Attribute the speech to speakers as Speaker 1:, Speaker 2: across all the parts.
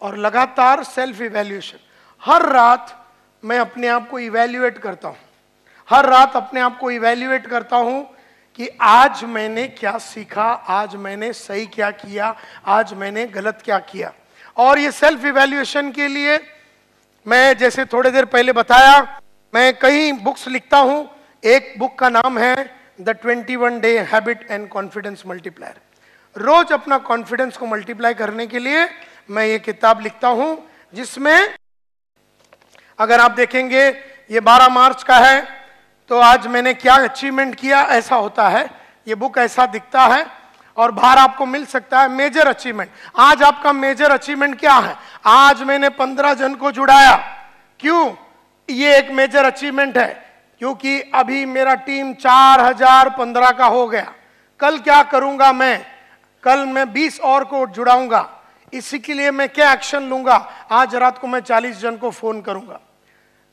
Speaker 1: और लगातार self evaluation. हर रात मैं अपने आप को इवैल्यूएट करता हूं, हर रात अपने आप को इवैल्यूएट करता हूं कि आज मैंने क्या सीखा, आज मैंने सही क्या किया, आज मैंने गलत क्या किया। और ये सेल्फ इवैल्यूएशन के लिए मैं जैसे थोड़ी देर पहले बताया, मैं कई बुक्स लिखता हूं। एक बुक का नाम है the 21 day habit and confidence multiplier. रोज अपना कॉन्फिडेंस को मल्टीप्लाई करने के लिए मैं ये किताब लिखता हूं, जिसमें अगर आप देखेंगे ये 12 मार्च का है, तो आज मैंने क्या अचीवमेंट किया ऐसा होता है। ये बुक ऐसा दिखता है और बाहर आपको मिल सकता है मेजर अचीवमेंट। आज आपका मेजर अचीवमेंट क्या है? आज मैंने 15 जन को जुड़ाया। क्यों? ये एक मेजर अचीवमेंट है, क्योंकि अभी मेरा टीम 4015 का हो गया। कल क्या करूंगा मैं? कल मैं 20 और को जुड़ाऊंगा। इसी के लिए मैं क्या एक्शन लूंगा? आज रात को मैं 40 जन को फोन करूंगा।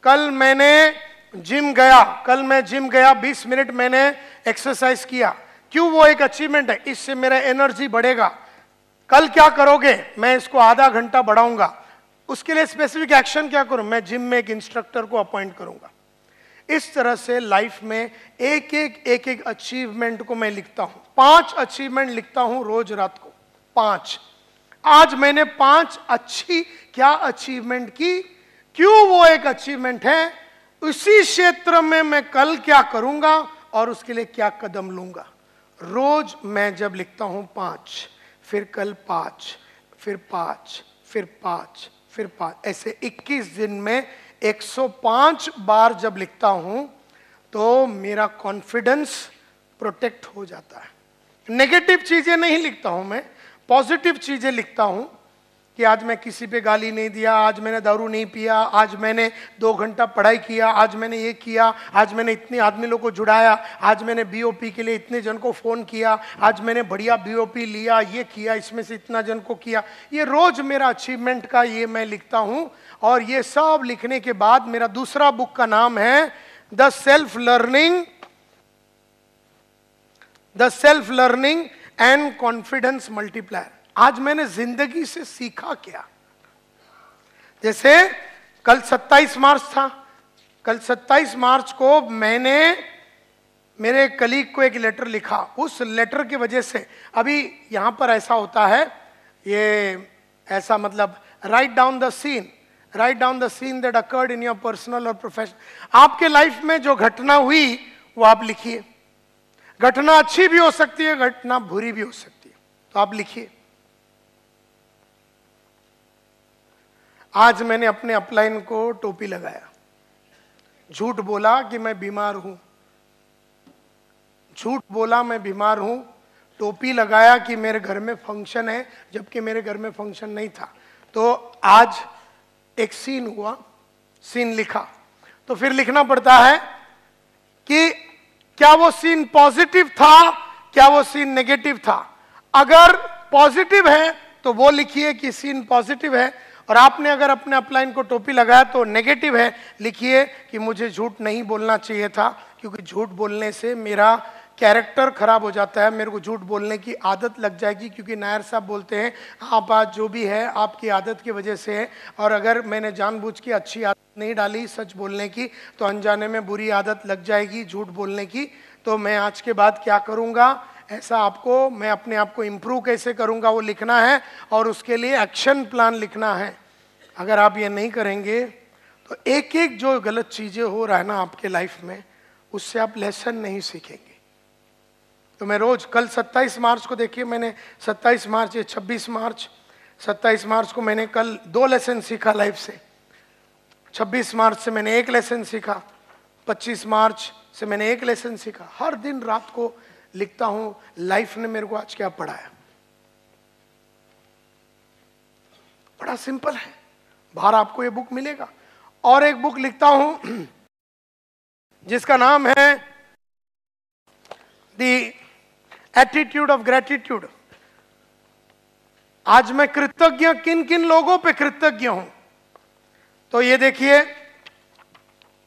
Speaker 1: कल मैं जिम गया 20 मिनट मैंने एक्सरसाइज किया। क्यों? वो एक अचीवमेंट है, इससे मेरा एनर्जी बढ़ेगा। कल क्या करोगे? मैं इसको आधा घंटा बढ़ाऊंगा। उसके लिए स्पेसिफिक एक्शन क्या करूं? मैं जिम में एक इंस्ट्रक्टर को अपॉइंट करूंगा। इस तरह से लाइफ में एक एक अचीवमेंट को मैं लिखता हूं। 5 अचीवमेंट लिखता हूं रोज रात को, 5। आज मैंने 5 अच्छी क्या अचीवमेंट की। क्यों? वो एक अचीवमेंट है। उसी क्षेत्र में मैं कल क्या करूंगा और उसके लिए क्या कदम लूंगा। रोज मैं जब लिखता हूं 5, फिर कल 5, फिर 5, फिर 5, फिर 5, ऐसे 21 दिन में 105 बार जब लिखता हूं तो मेरा कॉन्फिडेंस प्रोटेक्ट हो जाता है। नेगेटिव चीजें नहीं लिखता हूं मैं, पॉजिटिव चीजें लिखता हूं कि आज मैं किसी पे गाली नहीं दिया, आज मैंने दारू नहीं पिया, आज मैंने 2 घंटा पढ़ाई किया, आज मैंने ये किया, आज मैंने इतने आदमी लोगों को जुड़ाया, आज मैंने बीओपी के लिए इतने जन को फोन किया, आज मैंने बढ़िया बीओपी लिया, ये किया, इसमें से इतना जन को किया। ये रोज मेरा अचीवमेंट का ये मैं लिखता हूं। और ये सब लिखने के बाद मेरा दूसरा बुक का नाम है the self learning and confidence multiplier. आज मैंने जिंदगी से सीखा क्या? जैसे कल 27 मार्च था। कल 27 मार्च को मैंने मेरे कलीग को एक लेटर लिखा। उस लेटर की वजह से अभी यहां पर ऐसा होता है, ये ऐसा मतलब write down the seen that occurred in your personal और प्रोफेशनल। आपके लाइफ में जो घटना हुई वो आप लिखिए। घटना अच्छी भी हो सकती है, घटना बुरी भी हो सकती है, तो आप लिखिए। आज मैंने अपने अपलाइन को टोपी लगाया, झूठ बोला कि मैं बीमार हूं, झूठ बोला मैं बीमार हूं, टोपी लगाया कि मेरे घर में फंक्शन है, जबकि मेरे घर में फंक्शन नहीं था। तो आज एक सीन हुआ, सीन लिखा। तो फिर लिखना पड़ता है कि क्या वो सीन पॉजिटिव था, क्या वो सीन नेगेटिव था। अगर पॉजिटिव है तो वो लिखिए कि सीन पॉजिटिव है, और आपने अगर अपने अपलाइन को टोपी लगाया तो नेगेटिव है, लिखिए कि मुझे झूठ नहीं बोलना चाहिए था, क्योंकि झूठ बोलने से मेरा कैरेक्टर खराब हो जाता है, मेरे को झूठ बोलने की आदत लग जाएगी। क्योंकि नायर साहब बोलते हैं आप आज जो भी है आपकी आदत की वजह से है, और अगर मैंने जानबूझ के अच्छी आदत नहीं डाली सच बोलने की, तो अनजाने में बुरी आदत लग जाएगी झूठ बोलने की। तो मैं आज के बाद क्या करूँगा, ऐसा आपको, मैं अपने आप को इम्प्रूव कैसे करूँगा वो लिखना है, और उसके लिए एक्शन प्लान लिखना है। अगर आप ये नहीं करेंगे तो एक एक जो गलत चीज़ें हो रहा है ना आपके लाइफ में, उससे आप लेसन नहीं सीखेंगे। तो मैं रोज, कल 27 मार्च को देखिए, मैंने 27 मार्च, ये 26 मार्च, 27 मार्च को मैंने कल 2 लेसन सीखा लाइफ से। 26 मार्च से मैंने 1 लेसन सीखा, 25 मार्च से मैंने 1 लेसन सीखा। हर दिन रात को लिखता हूं लाइफ ने मेरे को आज क्या पढ़ाया। बड़ा सिंपल है, बाहर आपको ये बुक मिलेगा। और एक बुक लिखता हूं जिसका नाम है द एटीट्यूड ऑफ ग्रेटिट्यूड। आज मैं कृतज्ञ किन किन लोगों पे कृतज्ञ हूं। तो ये देखिए,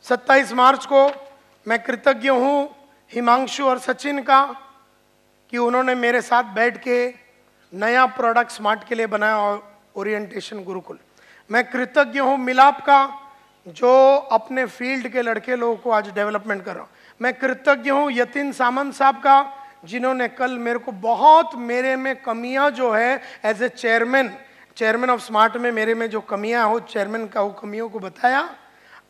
Speaker 1: 27 मार्च को मैं कृतज्ञ हूं हिमांशु और सचिन का, कि उन्होंने मेरे साथ बैठ के नया प्रोडक्ट स्मार्ट के लिए बनाया, और ओरिएंटेशन गुरुकुल। मैं कृतज्ञ हूं मिलाप का, जो अपने फील्ड के लड़के लोगों को आज डेवलपमेंट कर रहा हूं। मैं कृतज्ञ हूं यतीन सामंत साहब का, जिन्होंने कल मेरे को बहुत मेरे में कमियां जो है as a chairman of smart में मेरे में जो कमियां हो, चेयरमैन का वो कमियों को बताया।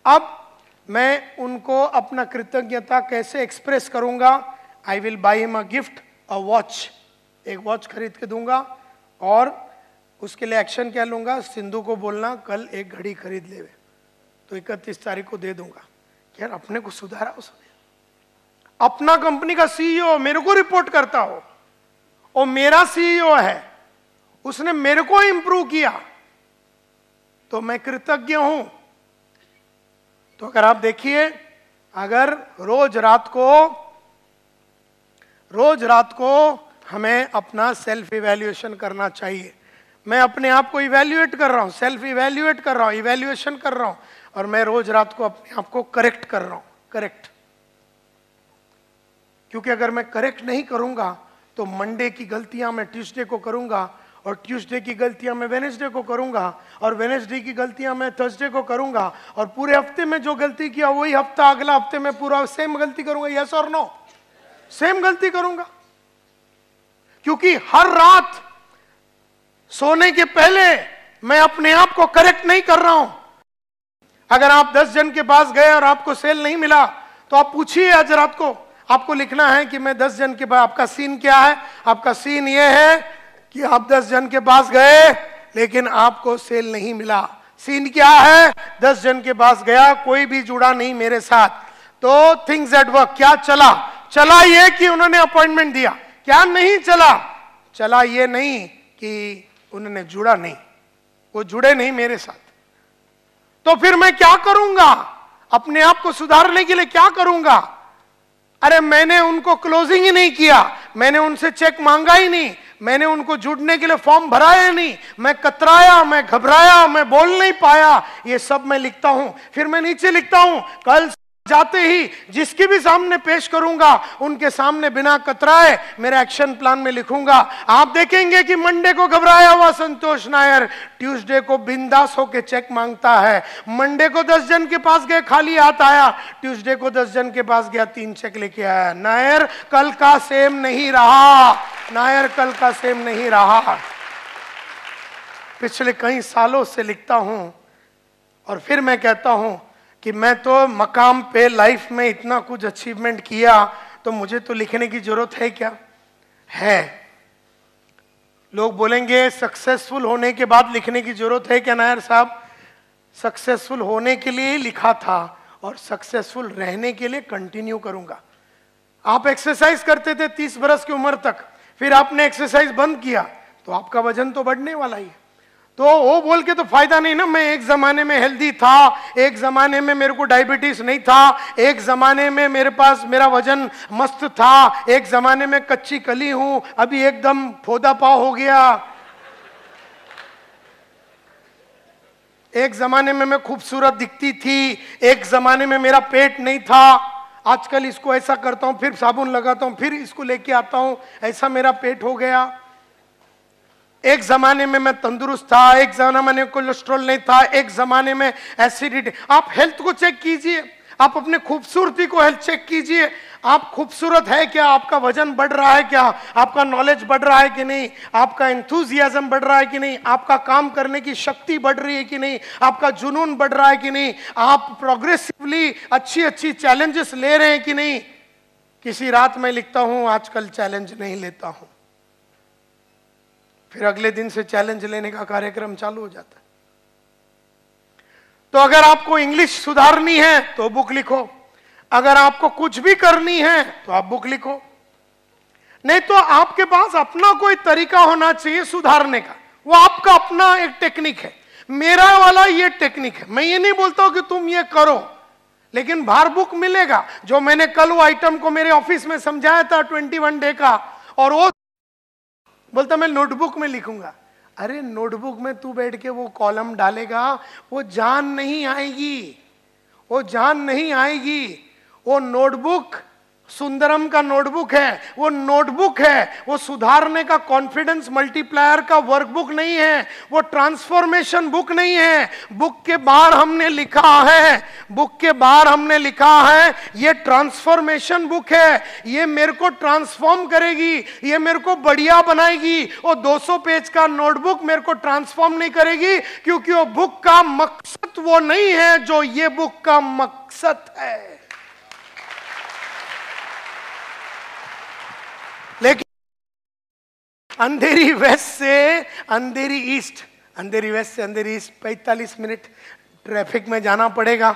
Speaker 1: अब मैं उनको अपना कृतज्ञता कैसे एक्सप्रेस करूंगा, I will by him a gift, a watch, एक वॉच खरीद के दूंगा। और उसके लिए एक्शन क्या लूंगा, सिंधु को बोलना कल एक घड़ी खरीद ले, तो 31 तारीख को दे दूंगा। यार अपने को सुधारा उसने, अपना कंपनी का सीईओ मेरे को रिपोर्ट करता हो और मेरा सीईओ है, उसने मेरे को इंप्रूव किया, तो मैं कृतज्ञ हूं। तो अगर आप देखिए, अगर रोज रात को हमें अपना सेल्फ इवैल्यूएशन करना चाहिए। मैं अपने आप को इवैल्यूएट कर रहा हूं, सेल्फ इवैल्यूएट कर रहा हूं, इवैल्यूएशन कर रहा हूं, और मैं रोज रात को अपने आप को करेक्ट कर रहा हूं, करेक्ट। क्योंकि अगर मैं करेक्ट नहीं करूंगा तो मंडे की गलतियां मैं ट्यूसडे को करूंगा, और ट्यूसडे की गलतियां मैं वेडनेसडे को करूंगा, और वेडनेसडे की गलतियां मैं थर्सडे को करूंगा, और पूरे हफ्ते में जो गलती किया वही हफ्ता अगला हफ्ते में पूरा सेम गलती करूंगा। यस और नो? सेम गलती करूंगा। क्योंकि हर रात सोने के पहले मैं अपने आप को करेक्ट नहीं कर रहा हूं। अगर आप 10 जन के पास गए और आपको सेल नहीं मिला, तो आप पूछिए आज रात को, आपको लिखना है कि मैं 10 जन के पास, आपका सीन क्या है? आपका सीन ये है कि आप 10 जन के पास गए लेकिन आपको सेल नहीं मिला। सीन क्या है? 10 जन के पास गया, कोई भी जुड़ा नहीं मेरे साथ, तो थिंग्स एट वर्क। क्या चला ये कि उन्होंने अपॉइंटमेंट दिया, क्या नहीं चला ये नहीं कि उन्होंने जुड़ा नहीं, वो जुड़े नहीं मेरे साथ। तो फिर मैं क्या करूंगा? अपने आप को सुधारने के लिए क्या करूंगा? अरे मैंने उनको क्लोजिंग ही नहीं किया, मैंने उनसे चेक मांगा ही नहीं, मैंने उनको जुड़ने के लिए फॉर्म भराया नहीं, मैं कतराया, मैं घबराया, मैं बोल नहीं पाया, ये सब मैं लिखता हूं। फिर मैं नीचे लिखता हूं, कल जाते ही जिसके भी सामने पेश करूंगा उनके सामने बिना कतराए मेरे एक्शन प्लान में लिखूंगा। आप देखेंगे कि मंडे को घबराया हुआ संतोष नायर ट्यूसडे को बिंदास होकर चेक मांगता है। मंडे को 10 जन के पास गए, खाली हाथ आया, ट्यूसडे को 10 जन के पास गया, 3 चेक लेके आया। नायर कल का सेम नहीं रहा, नायर कल का सेम नहीं रहा। पिछले कई सालों से लिखता हूं, और फिर मैं कहता हूं कि मैं तो मकाम पे लाइफ में इतना कुछ अचीवमेंट किया, तो मुझे तो लिखने की जरूरत है क्या? है। लोग बोलेंगे सक्सेसफुल होने के बाद लिखने की जरूरत है क्या? नायर साहब, सक्सेसफुल होने के लिए लिखा था और सक्सेसफुल रहने के लिए कंटिन्यू करूंगा। आप एक्सरसाइज करते थे 30 बरस की उम्र तक, फिर आपने एक्सरसाइज बंद किया, तो आपका वजन तो बढ़ने वाला ही है। तो वो बोल के तो फायदा नहीं ना। मैं एक जमाने में हेल्दी था, एक जमाने में मेरे को डायबिटीज नहीं था, एक जमाने में मेरे पास मेरा वजन मस्त था, एक जमाने में कच्ची कली हूं, अभी एकदम फोदा पाव हो गया। एक जमाने में मैं खूबसूरत दिखती थी, एक जमाने में मेरा पेट नहीं था, आजकल इसको ऐसा करता हूं, फिर साबुन लगाता हूं, फिर इसको लेके आता हूं, ऐसा मेरा पेट हो गया। एक जमाने में मैं तंदुरुस्त था, एक जमाने में कोलेस्ट्रॉल नहीं था, एक जमाने में एसिडिटी। आप हेल्थ को चेक कीजिए, आप अपने खूबसूरती को हेल्थ चेक कीजिए। आप खूबसूरत है क्या? आपका वजन बढ़ रहा है क्या? आपका नॉलेज बढ़ रहा है कि नहीं? आपका एंथुजियाज्म बढ़ रहा है कि नहीं? आपका काम करने की शक्ति बढ़ रही है कि नहीं? आपका जुनून बढ़ रहा है कि नहीं? आप प्रोग्रेसिवली अच्छी चैलेंजेस ले रहे हैं कि नहीं? किसी रात में लिखता हूं आजकल चैलेंज नहीं लेता हूं, फिर अगले दिन से चैलेंज लेने का कार्यक्रम चालू हो जाता है। तो अगर आपको इंग्लिश सुधारनी है तो बुक लिखो, अगर आपको कुछ भी करनी है तो आप बुक लिखो, नहीं तो आपके पास अपना कोई तरीका होना चाहिए सुधारने का। वो आपका अपना एक टेक्निक है, मेरा वाला ये टेक्निक है। मैं ये नहीं बोलता हूं कि तुम ये करो, लेकिन बाहर बुक मिलेगा। जो मैंने कल वो आइटम को मेरे ऑफिस में समझाया था 21 डे का, और वो बोलता मैं नोटबुक में लिखूंगा। अरे नोटबुक में तू बैठ के वो कॉलम डालेगा, वो जान नहीं आएगी, वो जान नहीं आएगी। वो नोटबुक सुंदरम का नोटबुक है, वो नोटबुक है, वो सुधारने का कॉन्फिडेंस मल्टीप्लायर का वर्कबुक नहीं है, वो ट्रांसफॉर्मेशन बुक नहीं है। बुक के बाहर हमने लिखा है, बुक के बाहर हमने लिखा है ये ट्रांसफॉर्मेशन बुक है, ये मेरे को ट्रांसफॉर्म करेगी, ये मेरे को बढ़िया बनाएगी। और 200 पेज का नोटबुक मेरे को ट्रांसफॉर्म नहीं करेगी, क्योंकि वो बुक का मकसद वो नहीं है जो ये बुक का मकसद है। लेकिन अंधेरी वेस्ट से अंधेरी ईस्ट, अंधेरी वेस्ट से अंधेरी ईस्ट 45 मिनट ट्रैफिक में जाना पड़ेगा।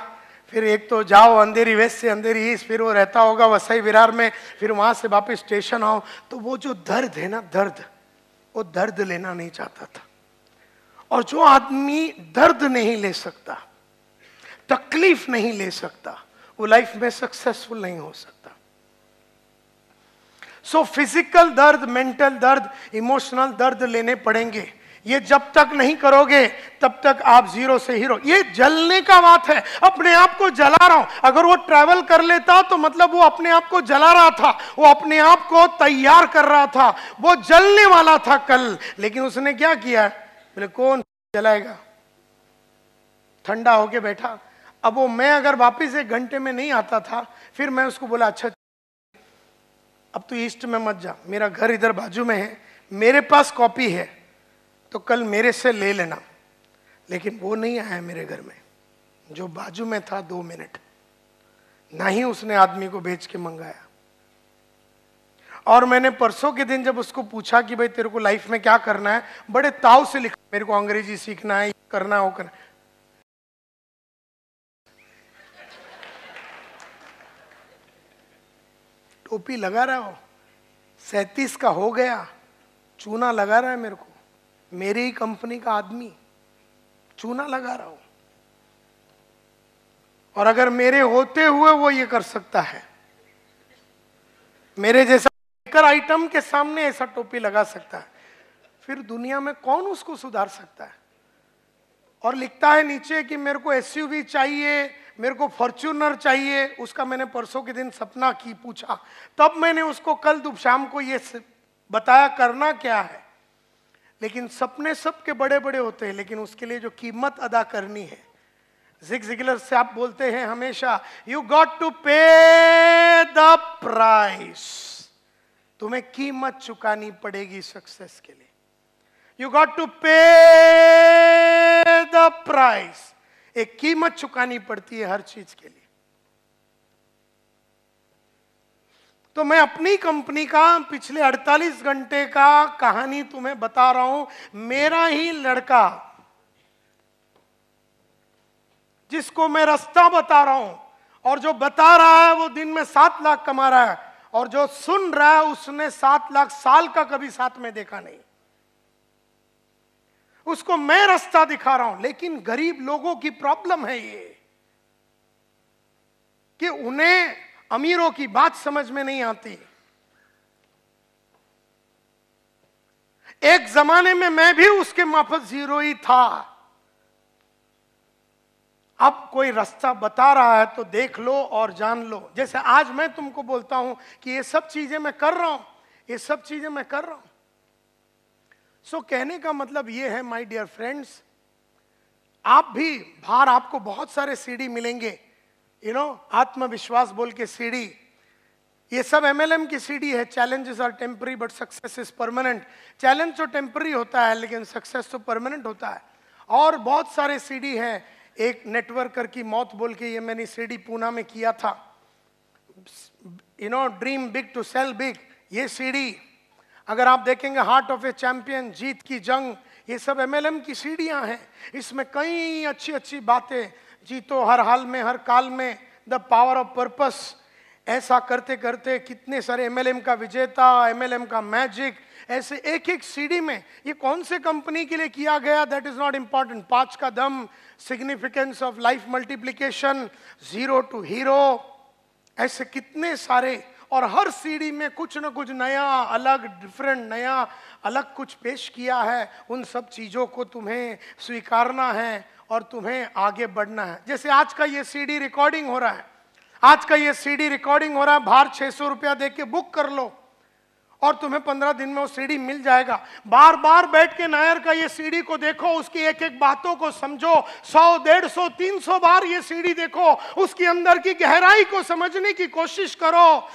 Speaker 1: फिर एक तो जाओ अंधेरी वेस्ट से अंधेरी ईस्ट, फिर वो रहता होगा वसई विरार में, फिर वहां से वापस स्टेशन आओ। तो वो जो दर्द है ना, दर्द, वो दर्द लेना नहीं चाहता था। और जो आदमी दर्द नहीं ले सकता, तकलीफ नहीं ले सकता, वो लाइफ में सक्सेसफुल नहीं हो सकता। सो फिजिकल दर्द, मेंटल दर्द, इमोशनल दर्द लेने पड़ेंगे। ये जब तक नहीं करोगे तब तक आप जीरो से हीरो। ये जलने का बात है, अपने आप को जला रहा हूं। अगर वो ट्रैवल कर लेता तो मतलब वो अपने आप को जला रहा था, वो अपने आप को तैयार कर रहा था, वो जलने वाला था कल। लेकिन उसने क्या किया? बोले कौन जलाएगा, ठंडा होके बैठा। अब वो मैं अगर वापिस 1 घंटे में नहीं आता था, फिर मैं उसको बोला अच्छा अब तो ईस्ट में मत जा, मेरा घर इधर बाजू में है, मेरे पास कॉपी है तो कल मेरे से ले लेना। लेकिन वो नहीं आया मेरे घर में, जो बाजू में था 2 मिनट, ना ही उसने आदमी को भेज के मंगाया। और मैंने परसों के दिन जब उसको पूछा कि भाई तेरे को लाइफ में क्या करना है, बड़े ताव से लिखा मेरे को अंग्रेजी सीखना है, करना है, वो करना। टोपी लगा रहा हो, 37 का हो गया, चूना लगा रहा है मेरे को, मेरी ही कंपनी का आदमी चूना लगा रहा हो। और अगर मेरे होते हुए वो ये कर सकता है, मेरे जैसा आइटम के सामने ऐसा टोपी लगा सकता है, फिर दुनिया में कौन उसको सुधार सकता है? और लिखता है नीचे कि मेरे को एसयूवी चाहिए, मेरे को फॉर्च्यूनर चाहिए। उसका मैंने परसों के दिन सपना की पूछा, तब मैंने उसको कल शाम को ये बताया करना क्या है। लेकिन सपने सबके बड़े बड़े होते हैं, लेकिन उसके लिए जो कीमत अदा करनी है, ज़िग ज़िगलर से आप बोलते हैं हमेशा, यू गॉट टू पे द प्राइस। तुम्हें कीमत चुकानी पड़ेगी सक्सेस के लिए। यू गॉट टू पे द प्राइस। एक कीमत चुकानी पड़ती है हर चीज के लिए। तो मैं अपनी कंपनी का पिछले 48 घंटे का कहानी तुम्हें बता रहा हूं। मेरा ही लड़का, जिसको मैं रास्ता बता रहा हूं, और जो बता रहा है वो दिन में 7 लाख कमा रहा है, और जो सुन रहा है उसने 7 लाख साल का कभी साथ में देखा नहीं। उसको मैं रास्ता दिखा रहा हूं। लेकिन गरीब लोगों की प्रॉब्लम है ये कि उन्हें अमीरों की बात समझ में नहीं आती। एक जमाने में मैं भी उसके माफक जीरो ही था। अब कोई रास्ता बता रहा है तो देख लो और जान लो। जैसे आज मैं तुमको बोलता हूं कि ये सब चीजें मैं कर रहा हूं, ये सब चीजें मैं कर रहा हूं। सो कहने का मतलब ये है माय डियर फ्रेंड्स, आप भी बाहर आपको बहुत सारे सीडी मिलेंगे, आत्मविश्वास बोल के सीडी। ये सब एमएलएम की सीडी है। Challenges are temporary but success is permanent. Challenge तो टेम्पररी होता है लेकिन सक्सेस तो परमानेंट होता है। और बहुत सारे सीडी हैं। एक नेटवर्कर की मौत बोल के ये मैंने सीडी पूना में किया था, dream big to sell big. ये सीडी अगर आप देखेंगे, हार्ट ऑफ ए चैंपियन, जीत की जंग, ये सब एमएलएम की सीढ़ियां हैं। इसमें कई अच्छी अच्छी बातें, जीतो हर हाल में हर काल में, द पावर ऑफ पर्पस। ऐसा करते करते कितने सारे एमएलएम का विजेता, एमएलएम का मैजिक, ऐसे एक एक सीडी में। ये कौन से कंपनी के लिए किया गया दैट इज नॉट इंपॉर्टेंट। 5 का दम, significance of life multiplication, zero to hero, ऐसे कितने सारे। और हर सीडी में कुछ न कुछ नया, अलग, डिफरेंट, नया, अलग कुछ पेश किया है। उन सब चीज़ों को तुम्हें स्वीकारना है और तुम्हें आगे बढ़ना है। जैसे आज का ये सीडी रिकॉर्डिंग हो रहा है, आज का ये सीडी रिकॉर्डिंग हो रहा है, बाहर 600 रुपया दे के बुक कर लो और तुम्हें 15 दिन में वो सीडी मिल जाएगा। बार बार बैठ के नायर का ये सीडी को देखो, उसकी एक एक बातों को समझो, 100, 150, 300 बार ये सीडी देखो, उसके अंदर की गहराई को समझने की कोशिश करो।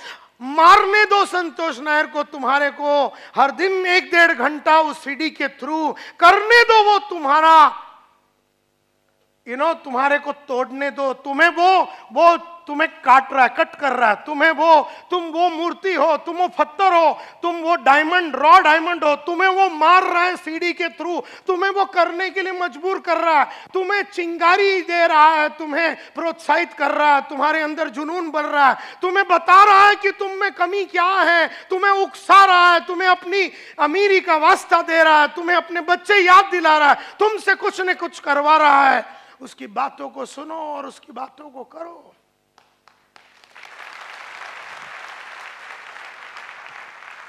Speaker 1: मारने दो संतोष नायर को, तुम्हारे को हर दिन 1-1.5 घंटा उस सीडी के थ्रू करने दो, वो तुम्हारा तुम्हारे को तोड़ने दो। तुम्हें वो तुम्हें काट रहा है, कट कर रहा है, तुम वो मूर्ति हो, तुम वो पत्थर हो, तुम वो डायमंड, रॉ डायमंड हो, तुम्हें वो मार रहा है सीडी के थ्रू, तुम्हें वो करने के लिए मजबूर कर रहा है, तुम्हें चिंगारी दे रहा है, तुम्हें प्रोत्साहित कर रहा है, तुम्हारे अंदर जुनून बढ़ रहा है, तुम्हें बता रहा है कि तुम में कमी क्या है, तुम्हें उकसा रहा है, तुम्हें अपनी अमीरी का वास्ता दे रहा है, तुम्हें अपने बच्चे याद दिला रहा है, तुमसे कुछ न कुछ करवा रहा है। उसकी बातों को सुनो और उसकी बातों को करो।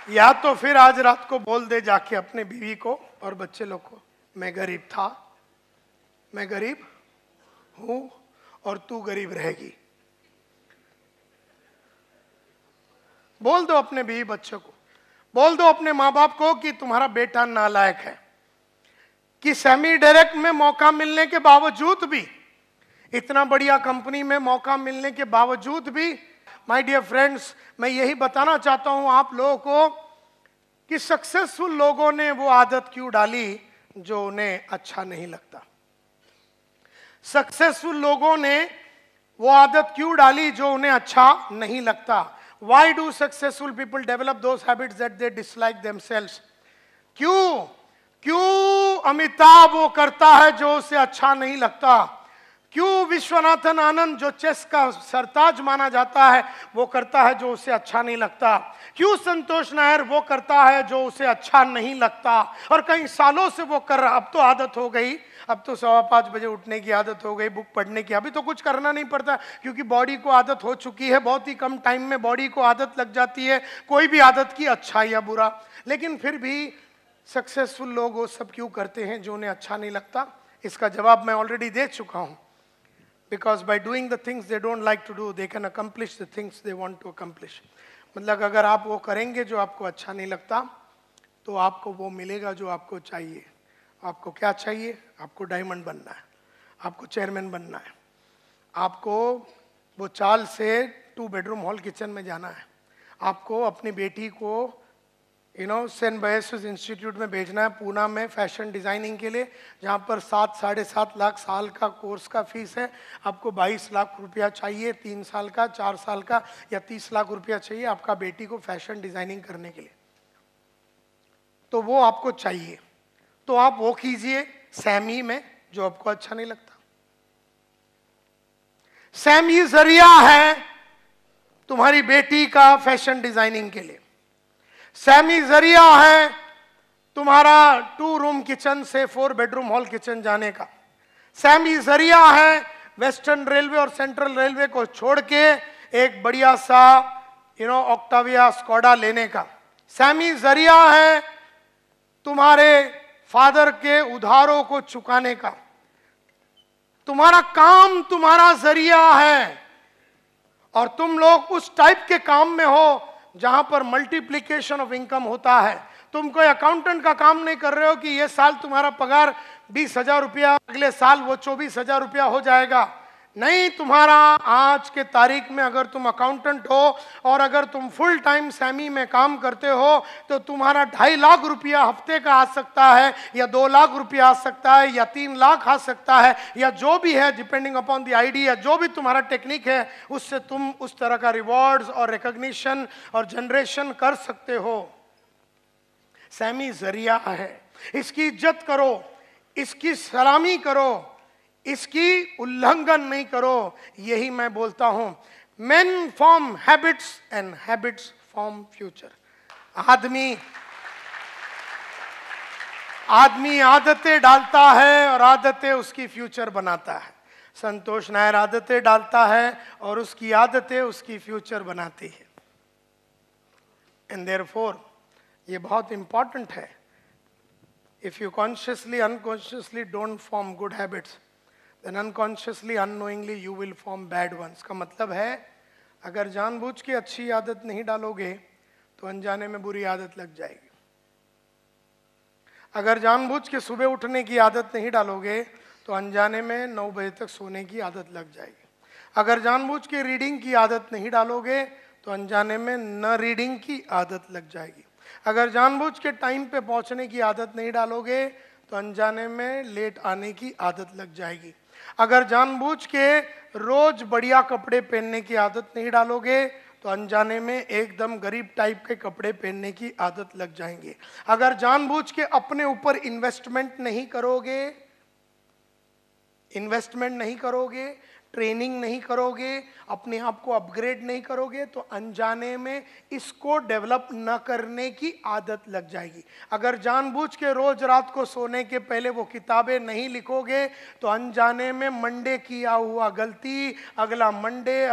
Speaker 1: या तो फिर आज रात को बोल दे जाके अपने बीवी को और बच्चे लोग को, मैं गरीब था, मैं गरीब हूं और तू गरीब रहेगी। बोल दो अपने बीवी बच्चों को, बोल दो अपने माँ बाप को कि तुम्हारा बेटा नालायक है, कि सेमी डायरेक्ट में मौका मिलने के बावजूद भी, इतना बढ़िया कंपनी में मौका मिलने के बावजूद भी, माय डियर फ्रेंड्स, मैं यही बताना चाहता हूं आप लोगों को कि सक्सेसफुल लोगों ने वो आदत क्यों डाली जो उन्हें अच्छा नहीं लगता। सक्सेसफुल लोगों ने वो आदत क्यों डाली जो उन्हें अच्छा नहीं लगता। Why do successful people develop those habits that they dislike themselves? क्यों अमिताभ वो करता है जो उसे अच्छा नहीं लगता? क्यों विश्वनाथन आनंद जो चेस का सरताज माना जाता है वो करता है जो उसे अच्छा नहीं लगता? क्यों संतोष नायर वो करता है जो उसे अच्छा नहीं लगता और कई सालों से वो कर रहा? अब तो आदत हो गई, अब तो 5:15 बजे उठने की आदत हो गई, बुक पढ़ने की, अभी तो कुछ करना नहीं पड़ता क्योंकि बॉडी को आदत हो चुकी है, बहुत ही कम टाइम में बॉडी को आदत लग जाती है कोई भी आदत की, अच्छा या बुरा। लेकिन फिर भी सक्सेसफुल लोग वो सब क्यों करते हैं जो उन्हें अच्छा नहीं लगता? इसका जवाब मैं ऑलरेडी दे चुका हूं। Because by doing the things they don't like to do, they can accomplish the things they want to accomplish. मतलब अगर आप वो करेंगे जो आपको अच्छा नहीं लगता तो आपको वो मिलेगा जो आपको चाहिए। आपको क्या चाहिए? आपको डायमंड बनना है, आपको चेयरमैन बनना है, आपको वो चाल से 2 बेडरूम हॉल किचन में जाना है, आपको अपनी बेटी को सेंट बायसेस इंस्टीट्यूट में भेजना है पूना में फैशन डिजाइनिंग के लिए, जहाँ पर 7-7.5 लाख साल का कोर्स का फीस है। आपको 22 लाख रुपया चाहिए 3 साल का, 4 साल का, या 30 लाख रुपया चाहिए आपका बेटी को फैशन डिजाइनिंग करने के लिए। तो वो आपको चाहिए, तो आप वो कीजिए सैमी में जो आपको अच्छा नहीं लगता। सैमी जरिया है तुम्हारी बेटी का फैशन डिजाइनिंग के लिए। सैमी जरिया है तुम्हारा 2 रूम किचन से 4 बेडरूम हॉल किचन जाने का। सैमी जरिया है वेस्टर्न रेलवे और सेंट्रल रेलवे को छोड़ के एक बढ़िया सा ऑक्टाविया स्कोडा लेने का। सैमी जरिया है तुम्हारे फादर के उधारों को चुकाने का। तुम्हारा काम तुम्हारा जरिया है और तुम लोग उस टाइप के काम में हो जहां पर मल्टीप्लिकेशन ऑफ इनकम होता है। तुम कोई अकाउंटेंट का काम नहीं कर रहे हो कि ये साल तुम्हारा पगार 20,000 रुपया, अगले साल वो 24,000 रुपया हो जाएगा। नहीं, तुम्हारा आज के तारीख में अगर तुम अकाउंटेंट हो और अगर तुम फुल टाइम सैमी में काम करते हो तो तुम्हारा 2.5 लाख रुपया हफ्ते का आ सकता है, या 2 लाख रुपया आ सकता है, या 3 लाख आ सकता है, या जो भी है डिपेंडिंग अपॉन द आइडिया, जो भी तुम्हारा टेक्निक है उससे तुम उस तरह का रिवॉर्ड्स और रिकॉग्निशन और जनरेशन कर सकते हो। सैमी जरिया है, इसकी इज्जत करो, इसकी सलामी करो, इसकी उल्लंघन नहीं करो। यही मैं बोलता हूं, main form habits and habits form future. आदमी आदतें डालता है और आदतें उसकी फ्यूचर बनाता है। संतोष नायर आदतें डालता है और उसकी आदतें उसकी फ्यूचर बनाती है। एंड देयरफॉर ये बहुत इंपॉर्टेंट है। If you consciously unconsciously don't form good habits, then unconsciously unknowingly you will form bad ones। का मतलब है अगर जानबूझ के अच्छी आदत नहीं डालोगे तो अनजाने में बुरी आदत लग जाएगी। अगर जानबूझ के सुबह उठने की आदत नहीं डालोगे तो अनजाने में 9 बजे तक सोने की आदत लग जाएगी। अगर जानबूझ के रीडिंग की आदत नहीं डालोगे तो अनजाने में न रीडिंग की आदत लग जाएगी। अगर जानबूझ के टाइम पे पहुंचने की आदत नहीं डालोगे तो अनजाने में लेट आने की आदत लग जाएगी। अगर जानबूझ के रोज बढ़िया कपड़े पहनने की आदत नहीं डालोगे तो अनजाने में एकदम गरीब टाइप के कपड़े पहनने की आदत लग जाएंगे। अगर जानबूझ के अपने ऊपर इन्वेस्टमेंट नहीं करोगे, ट्रेनिंग नहीं करोगे, अपने आप को अपग्रेड नहीं करोगे तो अनजाने में इसको डेवलप न करने की आदत लग जाएगी। अगर जानबूझ के रोज रात को सोने के पहले वो किताबें नहीं लिखोगे तो अनजाने में मंडे किया हुआ गलती अगला मंडे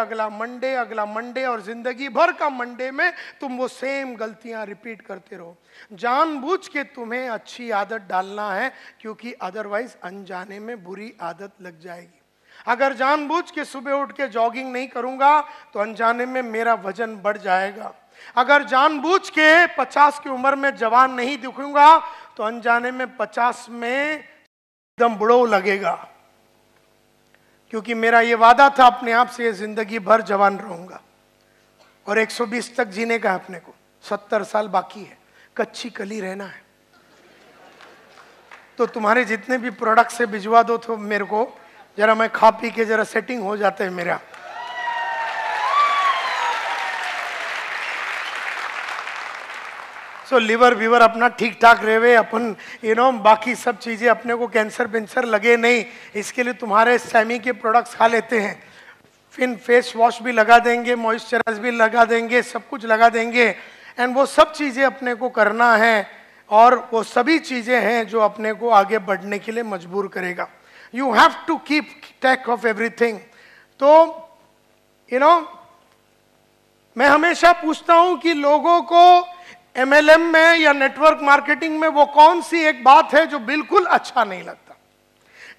Speaker 1: और जिंदगी भर का मंडे में तुम वो सेम गलतियां रिपीट करते रहो। जानबूझ के तुम्हें अच्छी आदत डालना है, क्योंकि अदरवाइज अनजाने में बुरी आदत लग जाएगी। अगर जानबूझ के सुबह उठ के जॉगिंग नहीं करूंगा तो अनजाने में मेरा वजन बढ़ जाएगा। अगर जानबूझ के 50 की उम्र में जवान नहीं दिखूंगा तो अनजाने में 50 में एकदम बुढ़ो लगेगा, क्योंकि मेरा ये वादा था अपने आप से जिंदगी भर जवान रहूंगा और 120 तक जीने का है अपने को। 70 साल बाकी है, कच्ची कली रहना है। तो तुम्हारे जितने भी प्रोडक्ट से भिजवा दो तो मेरे को, जरा मैं खा पी के जरा सेटिंग हो जाता है मेरा। सो लिवर वीवर अपना ठीक ठाक रहे, अपन बाकी सब चीजें अपने को कैंसर लगे नहीं, इसके लिए तुम्हारे सैमी के प्रोडक्ट्स खा लेते हैं। फिर फेस वॉश भी लगा देंगे, मॉइस्चराइज भी लगा देंगे, सब कुछ लगा देंगे। एंड वो सब चीजें अपने को करना है, और वो सभी चीजें हैं जो अपने को आगे बढ़ने के लिए मजबूर करेगा। You have to keep track of everything. तो मैं हमेशा पूछता हूं कि लोगों को MLM में या नेटवर्क मार्केटिंग में वो कौन सी एक बात है जो बिल्कुल अच्छा नहीं लगता,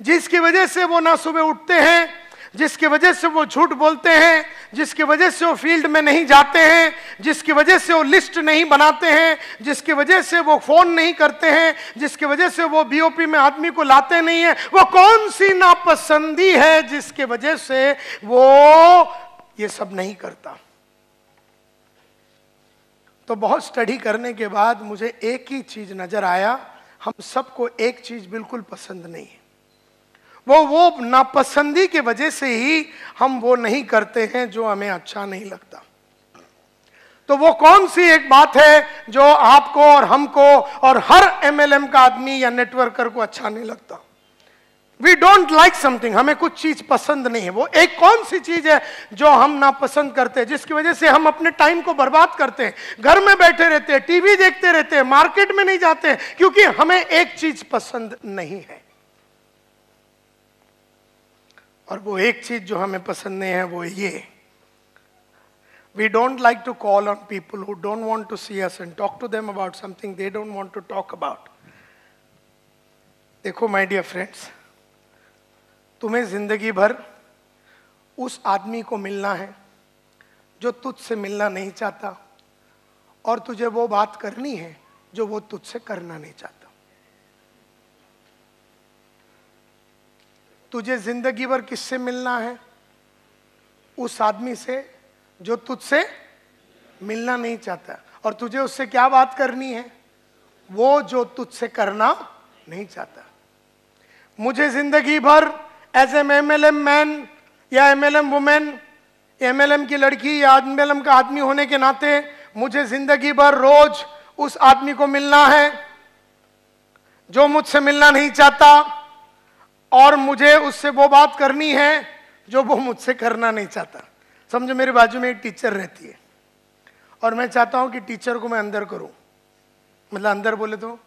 Speaker 1: जिसकी वजह से वो ना सुबह उठते हैं, जिसकी वजह से वो झूठ बोलते हैं, जिसकी वजह से वो फील्ड में नहीं जाते हैं, जिसकी वजह से वो लिस्ट नहीं बनाते हैं, जिसकी वजह से वो फोन नहीं करते हैं, जिसकी वजह से वो BOP में आदमी को लाते नहीं है। वो कौन सी नापसंदी है जिसके वजह से वो ये सब नहीं करता? तो बहुत स्टडी करने के बाद मुझे एक ही चीज नजर आया, हम सबको एक चीज बिल्कुल पसंद नहीं है। वो नापसंदी के वजह से ही हम वो नहीं करते हैं जो हमें अच्छा नहीं लगता। तो वो कौन सी एक बात है जो आपको और हमको और हर MLM का आदमी या नेटवर्कर को अच्छा नहीं लगता? वी डोंट लाइक समथिंग, हमें कुछ चीज पसंद नहीं है। वो एक कौन सी चीज है जो हम नापसंद करते हैं, जिसकी वजह से हम अपने टाइम को बर्बाद करते हैं, घर में बैठे रहते हैं, टीवी देखते रहते हैं, मार्केट में नहीं जाते हैं, क्योंकि हमें एक चीज पसंद नहीं है। और वो एक चीज जो हमें पसंद नहीं है वो ये, we don't like to call on people who don't want to see us and talk to them about something they don't want to talk about. देखो my dear friends, तुम्हें जिंदगी भर उस आदमी को मिलना है जो तुझसे मिलना नहीं चाहता, और तुझे वो बात करनी है जो वो तुझसे करना नहीं चाहता। तुझे जिंदगी भर किससे मिलना है? उस आदमी से जो तुझसे मिलना नहीं चाहता, और तुझे उससे क्या बात करनी है? वो जो तुझसे करना नहीं चाहता। मुझे जिंदगी भर एज एम MLM मैन या MLM वुमेन, MLM की लड़की या MLM का आदमी होने के नाते मुझे जिंदगी भर रोज उस आदमी को मिलना है जो मुझसे मिलना नहीं चाहता, और मुझे उससे वो बात करनी है जो वो मुझसे करना नहीं चाहता। समझो मेरे बाजू में एक टीचर रहती है और मैं चाहता हूं कि टीचर को मैं अंदर करूं, मतलब अंदर बोले तो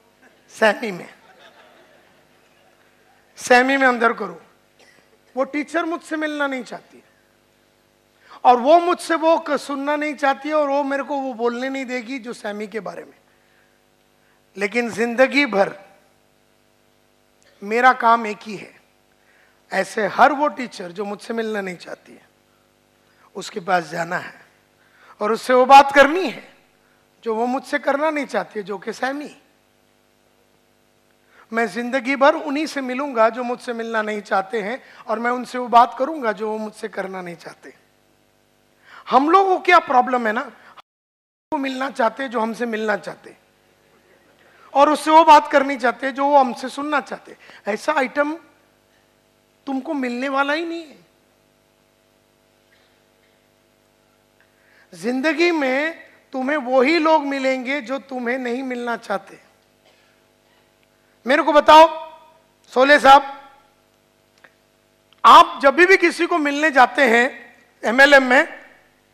Speaker 1: सैमी में अंदर करूं। वो टीचर मुझसे मिलना नहीं चाहती और वो मुझसे वो सुनना नहीं चाहती है, और वो मेरे को वो बोलने नहीं देगी जो सैमी के बारे में। लेकिन जिंदगी भर मेरा काम एक ही है, ऐसे हर वो टीचर जो मुझसे मिलना नहीं चाहती है उसके पास जाना है और उससे वो बात करनी है जो वो मुझसे करना नहीं चाहती है, जो कि सहमी। मैं जिंदगी भर उन्हीं से मिलूंगा जो मुझसे मिलना नहीं चाहते हैं, और मैं उनसे वो बात करूंगा जो वो मुझसे करना नहीं चाहते। हम लोगों को क्या प्रॉब्लम है ना, वो मिलना चाहते जो हमसे मिलना चाहते, और उससे वो बात करनी चाहते जो वो हमसे सुनना चाहते। ऐसा आइटम तुमको मिलने वाला ही नहीं है। जिंदगी में तुम्हें वही लोग मिलेंगे जो तुम्हें नहीं मिलना चाहते। मेरे को बताओ सोले साहब, आप जब भी किसी को मिलने जाते हैं एमएलएम में,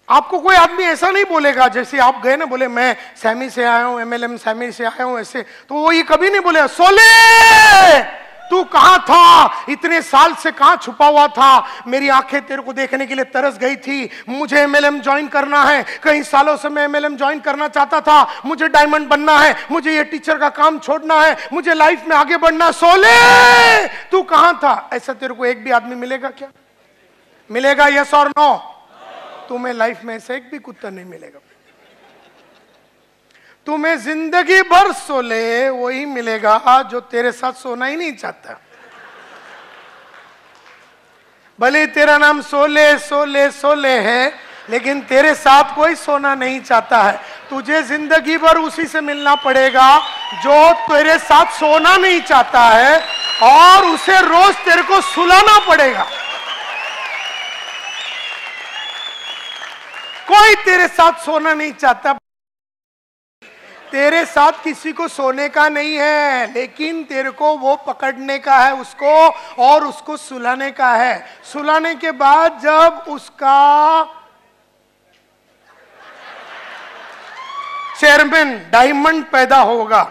Speaker 1: आपको कोई आदमी ऐसा नहीं बोलेगा जैसे आप गए ना, बोले मैं सैमी से आया हूं, एमएलएम सैमी से आया हूं, ऐसे तो वो ये कभी नहीं बोले सोले तू कहां था, इतने साल से कहां छुपा हुआ था, मेरी आंखें तेरे को देखने के लिए तरस गई थी, मुझे एमएलएम ज्वाइन करना है, कई सालों से मैं एमएलएम ज्वाइन करना चाहता था, मुझे डायमंड बनना है, मुझे ये टीचर का काम छोड़ना है, मुझे लाइफ में आगे बढ़ना। सोले तू कहां था? ऐसा तेरे को एक भी आदमी मिलेगा क्या? मिलेगा यस और नो? तुम्हें लाइफ में ऐसा एक भी कुत्ता नहीं मिलेगा। तुम्हें जिंदगी भर सोले वही मिलेगा जो तेरे साथ सोना ही नहीं चाहता। भले तेरा नाम सोले सोले सोले है, लेकिन तेरे साथ कोई सोना नहीं चाहता है। तुझे जिंदगी भर उसी से मिलना पड़ेगा जो तेरे साथ सोना नहीं चाहता है, और उसे रोज तेरे को सुलाना पड़ेगा। कोई तेरे साथ सोना नहीं चाहता। तेरे साथ किसी को सोने का नहीं है, लेकिन तेरे को वो पकड़ने का है उसको, और उसको सुलाने का है। सुलाने के बाद जब उसका चेयरमैन डायमंड पैदा होगा,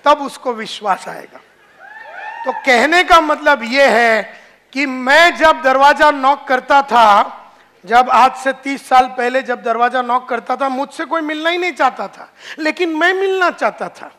Speaker 1: तब उसको विश्वास आएगा। तो कहने का मतलब यह है कि मैं जब दरवाजा नॉक करता था, जब आज से 30 साल पहले जब दरवाजा नॉक करता था, मुझसे कोई मिलना ही नहीं चाहता था, लेकिन मैं मिलना चाहता था।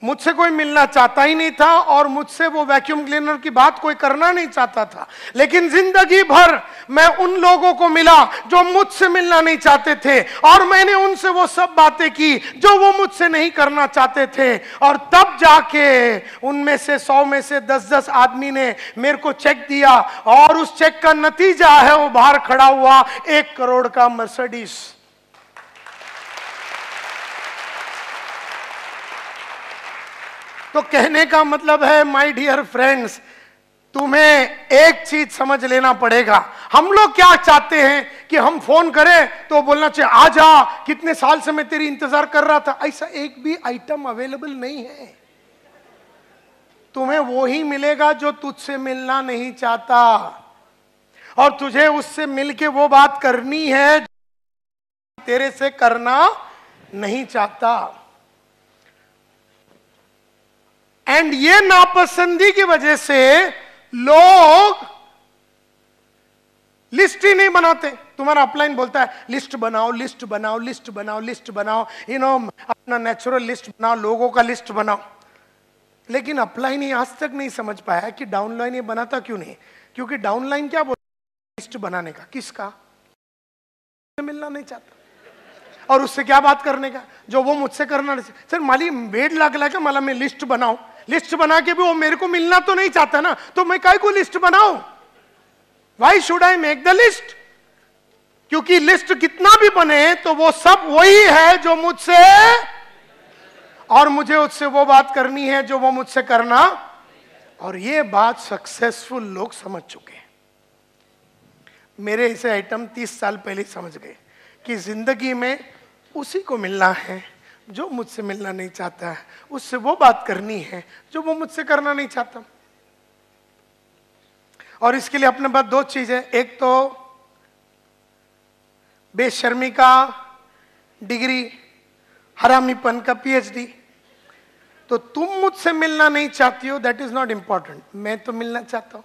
Speaker 1: मुझसे कोई मिलना चाहता ही नहीं था, और मुझसे वो वैक्यूम क्लीनर की बात कोई करना नहीं चाहता था, लेकिन जिंदगी भर मैं उन लोगों को मिला जो मुझसे मिलना नहीं चाहते थे, और मैंने उनसे वो सब बातें की जो वो मुझसे नहीं करना चाहते थे। और तब जाके उनमें से 100 में से 10-10 आदमी ने मेरे को चेक दिया, और उस चेक का नतीजा है वो बाहर खड़ा हुआ 1 करोड़ का मर्सिडीज। तो कहने का मतलब है माय डियर फ्रेंड्स, तुम्हें एक चीज समझ लेना पड़ेगा। हम लोग क्या चाहते हैं कि हम फोन करें तो बोलना चाहिए आजा, कितने साल से मैं तेरी इंतजार कर रहा था। ऐसा एक भी आइटम अवेलेबल नहीं है। तुम्हें वो ही मिलेगा जो तुझसे मिलना नहीं चाहता, और तुझे उससे मिलके वो बात करनी है तेरे से करना नहीं चाहता। एंड ये नापसंदी की वजह से लोग लिस्ट ही नहीं बनाते। तुम्हारा अपलाइन बोलता है लिस्ट बनाओ, लिस्ट बनाओ, लिस्ट बनाओ, लिस्ट बनाओ, अपना नेचुरल लिस्ट बनाओ, लोगों का लिस्ट बनाओ। लेकिन अपलाइन ही आज तक नहीं समझ पाया कि डाउनलाइन ये बनाता क्यों नहीं। क्योंकि डाउनलाइन क्या बोलता है लिस्ट बनाने का, किसका? मिलना नहीं चाहता, और उससे क्या बात करने का जो वो मुझसे करना नहीं। सर माली वेट लागला का मला मैं लिस्ट बनाऊं, लिस्ट बना के भी वो मेरे को मिलना तो नहीं चाहता ना, तो मैं काय को लिस्ट बनाऊं? Why should I make the list? क्योंकि लिस्ट कितना भी बने तो वो सब वही है जो मुझसे, और मुझे उससे वो बात करनी है जो वो मुझसे करना। और ये बात सक्सेसफुल लोग समझ चुके हैं। मेरे ऐसे आइटम 30 साल पहले समझ गए कि जिंदगी में उसी को मिलना है जो मुझसे मिलना नहीं चाहता है, उससे वो बात करनी है जो वो मुझसे करना नहीं चाहता। और इसके लिए अपने पास 2 चीजें, एक तो बेशर्मी का डिग्री, हरामीपन का पीएचडी। तो तुम मुझसे मिलना नहीं चाहती हो, दैट इज नॉट इंपॉर्टेंट। मैं तो मिलना चाहता हूं।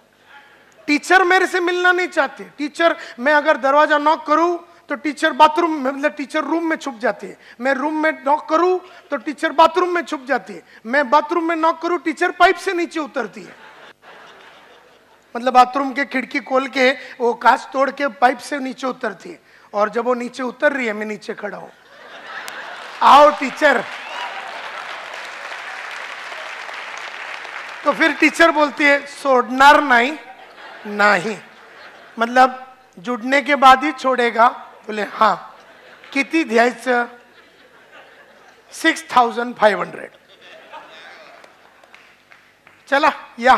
Speaker 1: टीचर मेरे से मिलना नहीं चाहती। टीचर, मैं अगर दरवाजा नॉक करूं तो टीचर बाथरूम में, मतलब टीचर रूम में छुप जाती है। मैं रूम में नॉक करूं तो टीचर बाथरूम में छुप जाती है। मैं बाथरूम में नॉक करूं, टीचर पाइप से नीचे उतरती है। मतलब बाथरूम के खिड़की खोल के वो कांच तोड़ के पाइप से नीचे उतरती है, और जब वो नीचे उतर रही है मैं नीचे खड़ा हूं, आओ टीचर। तो फिर टीचर बोलती है सोडनार नहीं, नहीं मतलब जुड़ने के बाद ही छोड़ेगा। बोले हाँ, किती द्यायचं? 6500। चला या,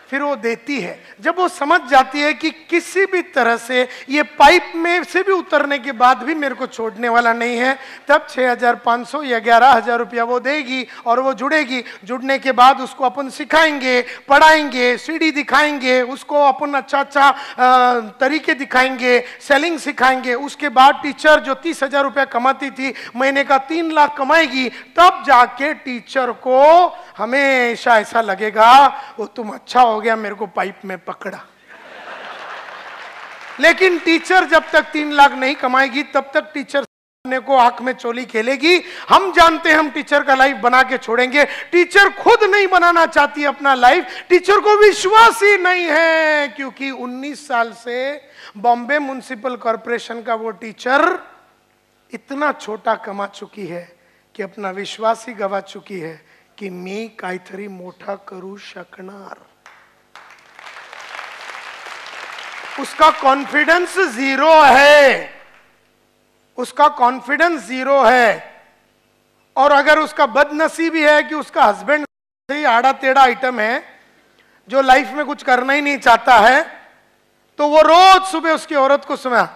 Speaker 1: फिर वो देती है। जब वो समझ जाती है कि किसी भी तरह से ये पाइप में से भी उतरने के बाद भी मेरे को छोड़ने वाला नहीं है, तब 6500 या 11000 रुपया वो देगी और वो जुड़ेगी। जुड़ने के बाद उसको अपन सिखाएंगे, पढ़ाएंगे, सीढ़ी दिखाएंगे, उसको अपन अच्छा अच्छा तरीके दिखाएंगे, सेलिंग सिखाएंगे। उसके बाद टीचर जो 30,000 रुपया कमाती थी, महीने का 3 लाख कमाएगी। तब जाके टीचर को हमेशा ऐसा लगेगा वो तुम अच्छा हो गया मेरे को पाइप में पकड़ा। लेकिन टीचर जब तक 3 लाख नहीं कमाएगी तब तक टीचर को आंख में चोली खेलेगी। हम जानते हैं हम टीचर का लाइफ बना के छोड़ेंगे। टीचर खुद नहीं बनाना चाहती अपना लाइफ, टीचर को विश्वास ही नहीं है, क्योंकि 19 साल से बॉम्बे म्युनिसिपल कॉर्पोरेशन का वो टीचर इतना छोटा कमा चुकी है कि अपना विश्वास ही गवा चुकी है की मी काहीतरी मोठा करू शकणार। उसका कॉन्फिडेंस जीरो है, उसका कॉन्फिडेंस जीरो है। और अगर उसका बदनसीबी है कि उसका हस्बैंड ही आड़ा टेढ़ा आइटम है जो लाइफ में कुछ करना ही नहीं चाहता है, तो वो रोज सुबह उसकी औरत को सुना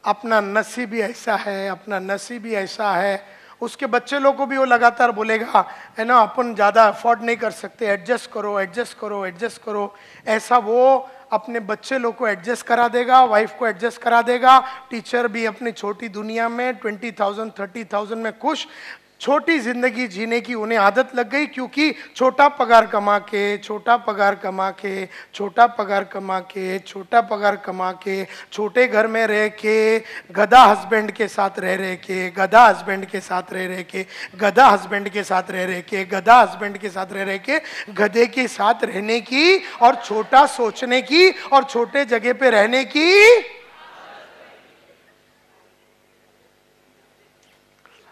Speaker 1: अपना नसीब ही ऐसा है, अपना नसीब ही ऐसा है। उसके बच्चे लोग को भी वो लगातार बोलेगा है ना, अपन ज़्यादा अफोर्ड नहीं कर सकते, एडजस्ट करो एडजस्ट करो एडजस्ट करो। ऐसा वो अपने बच्चे लोग को एडजस्ट करा देगा, वाइफ को एडजस्ट करा देगा। टीचर भी अपनी छोटी दुनिया में 20,000 30,000 में खुश, छोटी जिंदगी जीने की उन्हें आदत लग गई, क्योंकि छोटा पगार कमा के, छोटा पगार कमा के, छोटा पगार कमा के, छोटा पगार कमा के, छोटे घर में रह के, गधा हस्बैंड के साथ रह के, गधा हस्बैंड के साथ रह के, गधा हस्बैंड के साथ रह के, गधा हस्बैंड के साथ रह के, गधे के साथ रहने की और छोटा सोचने की और छोटे जगह पे रहने की।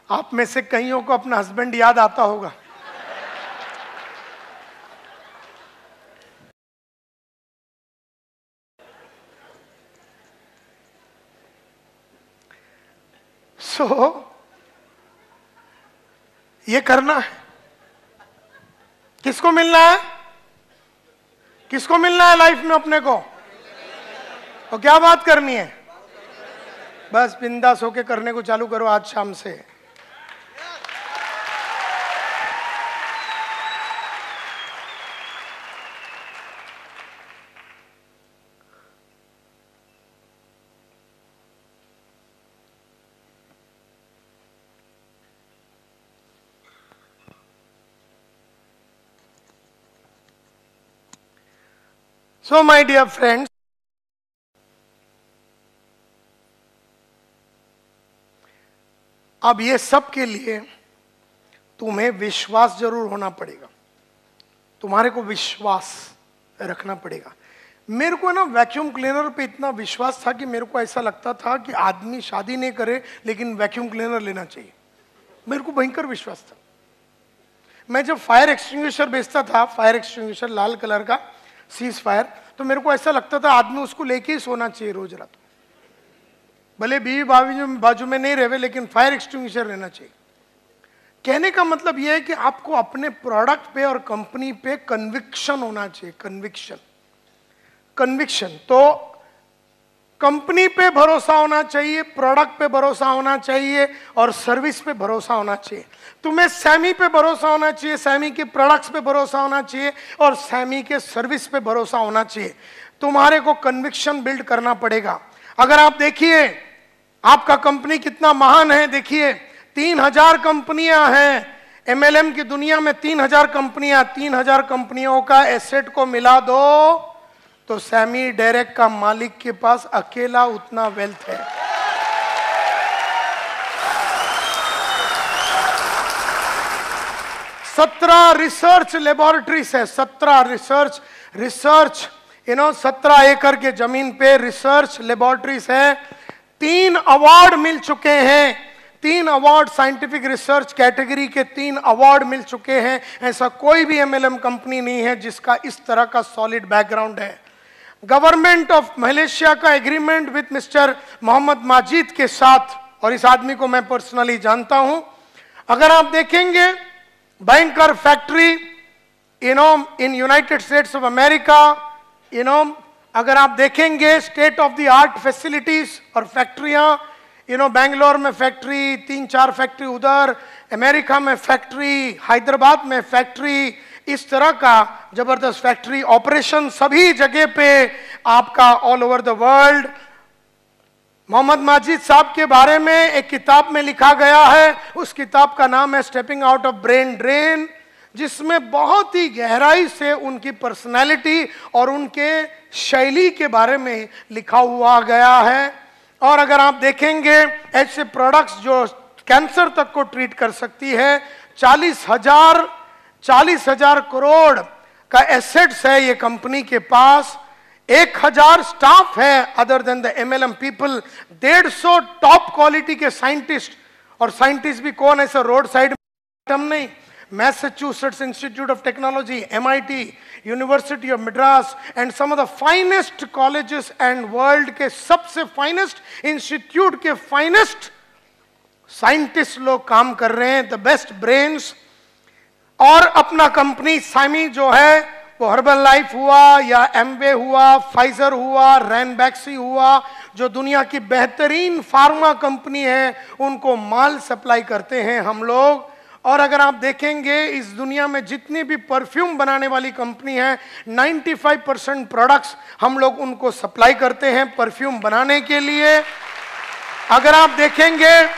Speaker 1: आप में से कईयों को अपना हस्बैंड याद आता होगा। ये करना है। किसको मिलना है? किसको मिलना है लाइफ में अपने को? और क्या बात करनी है? बस बिंदास होके करने को चालू करो आज शाम से। So my dear friends, अब ये सब के लिए तुम्हें विश्वास जरूर होना पड़ेगा, तुम्हारे को विश्वास रखना पड़ेगा। मेरे को ना वैक्यूम क्लीनर पे इतना विश्वास था कि मेरे को ऐसा लगता था कि आदमी शादी नहीं करे लेकिन वैक्यूम क्लीनर लेना चाहिए। मेरे को भयंकर विश्वास था। मैं जब फायर एक्सटिंग्विशर बेचता था, फायर एक्सटिंग्विशर लाल कलर का सीज फायर, तो मेरे को ऐसा लगता था आदमी उसको लेके ही सोना चाहिए रोज रात को, भले बीवी बाजू में नहीं रहे लेकिन फायर एक्सटिंग्विशर रहना चाहिए। कहने का मतलब यह है कि आपको अपने प्रोडक्ट पे और कंपनी पे कन्विक्शन होना चाहिए। कन्विक्शन तो कंपनी पे भरोसा होना चाहिए, प्रोडक्ट पे भरोसा होना चाहिए और सर्विस पे भरोसा होना चाहिए। तुम्हें सैमी पे भरोसा होना चाहिए, सैमी के प्रोडक्ट्स पे भरोसा होना चाहिए और सैमी के सर्विस पे भरोसा होना चाहिए। तुम्हारे को कन्विक्शन बिल्ड करना पड़ेगा। अगर आप देखिए आपका कंपनी कितना महान है, देखिए 3000 कंपनियां हैं एमएलएम की दुनिया में, 3000 कंपनियां, 3000 कंपनियों का एसेट को मिला दो तो सैमी डायरेक्ट का मालिक के पास अकेला उतना वेल्थ है। सत्रह रिसर्च लेबोरेटरीज है, 17 रिसर्च 17 एकड़ के जमीन पे रिसर्च लेबोरेटरीज है। 3 अवार्ड मिल चुके हैं, 3 अवार्ड साइंटिफिक रिसर्च कैटेगरी के 3 अवार्ड मिल चुके हैं। ऐसा कोई भी एमएलएम कंपनी नहीं है जिसका इस तरह का सॉलिड बैकग्राउंड है। गवर्नमेंट ऑफ मलेशिया का agreement with mister Mohammed Majid के साथ, और इस आदमी को मैं पर्सनली जानता हूं। अगर आप देखेंगे banker factory in United states of America, अगर आप देखेंगे state of the art facilities और फैक्ट्रियां, बेंगलोर में फैक्ट्री, 3-4 फैक्ट्री उधर, अमेरिका में फैक्ट्री, हैदराबाद में फैक्ट्री, इस तरह का जबरदस्त फैक्ट्री ऑपरेशन सभी जगह पे आपका all over the world. Mohammed Majid साहब के बारे में एक किताब में लिखा गया है, उस किताब का नाम है stepping out of brain drain, जिसमें बहुत ही गहराई से उनकी पर्सनालिटी और उनके शैली के बारे में लिखा हुआ गया है। और अगर आप देखेंगे ऐसे प्रोडक्ट्स जो कैंसर तक को ट्रीट कर सकती है, 40,000 करोड़ का एसेट्स है ये कंपनी के पास, 1,000 स्टाफ है other than the MLM people, 150 top quality के साइंटिस्ट, और साइंटिस्ट भी कौन, ऐसा रोड साइड में नहीं, Massachusetts Institute of Technology, MIT, University of Madras and some of the finest colleges and world के सबसे फाइनेस्ट इंस्टीट्यूट के फाइनेस्ट साइंटिस्ट लोग काम कर रहे हैं, द बेस्ट ब्रेन्स। और अपना कंपनी साइमी जो है वो हर्बल लाइफ हुआ या एमवे हुआ, फाइजर हुआ, रैनबैक्सी हुआ, जो दुनिया की बेहतरीन फार्मा कंपनी है, उनको माल सप्लाई करते हैं हम लोग। और अगर आप देखेंगे इस दुनिया में जितनी भी परफ्यूम बनाने वाली कंपनी है, 95% प्रोडक्ट्स हम लोग उनको सप्लाई करते हैं परफ्यूम बनाने के लिए। अगर आप देखेंगे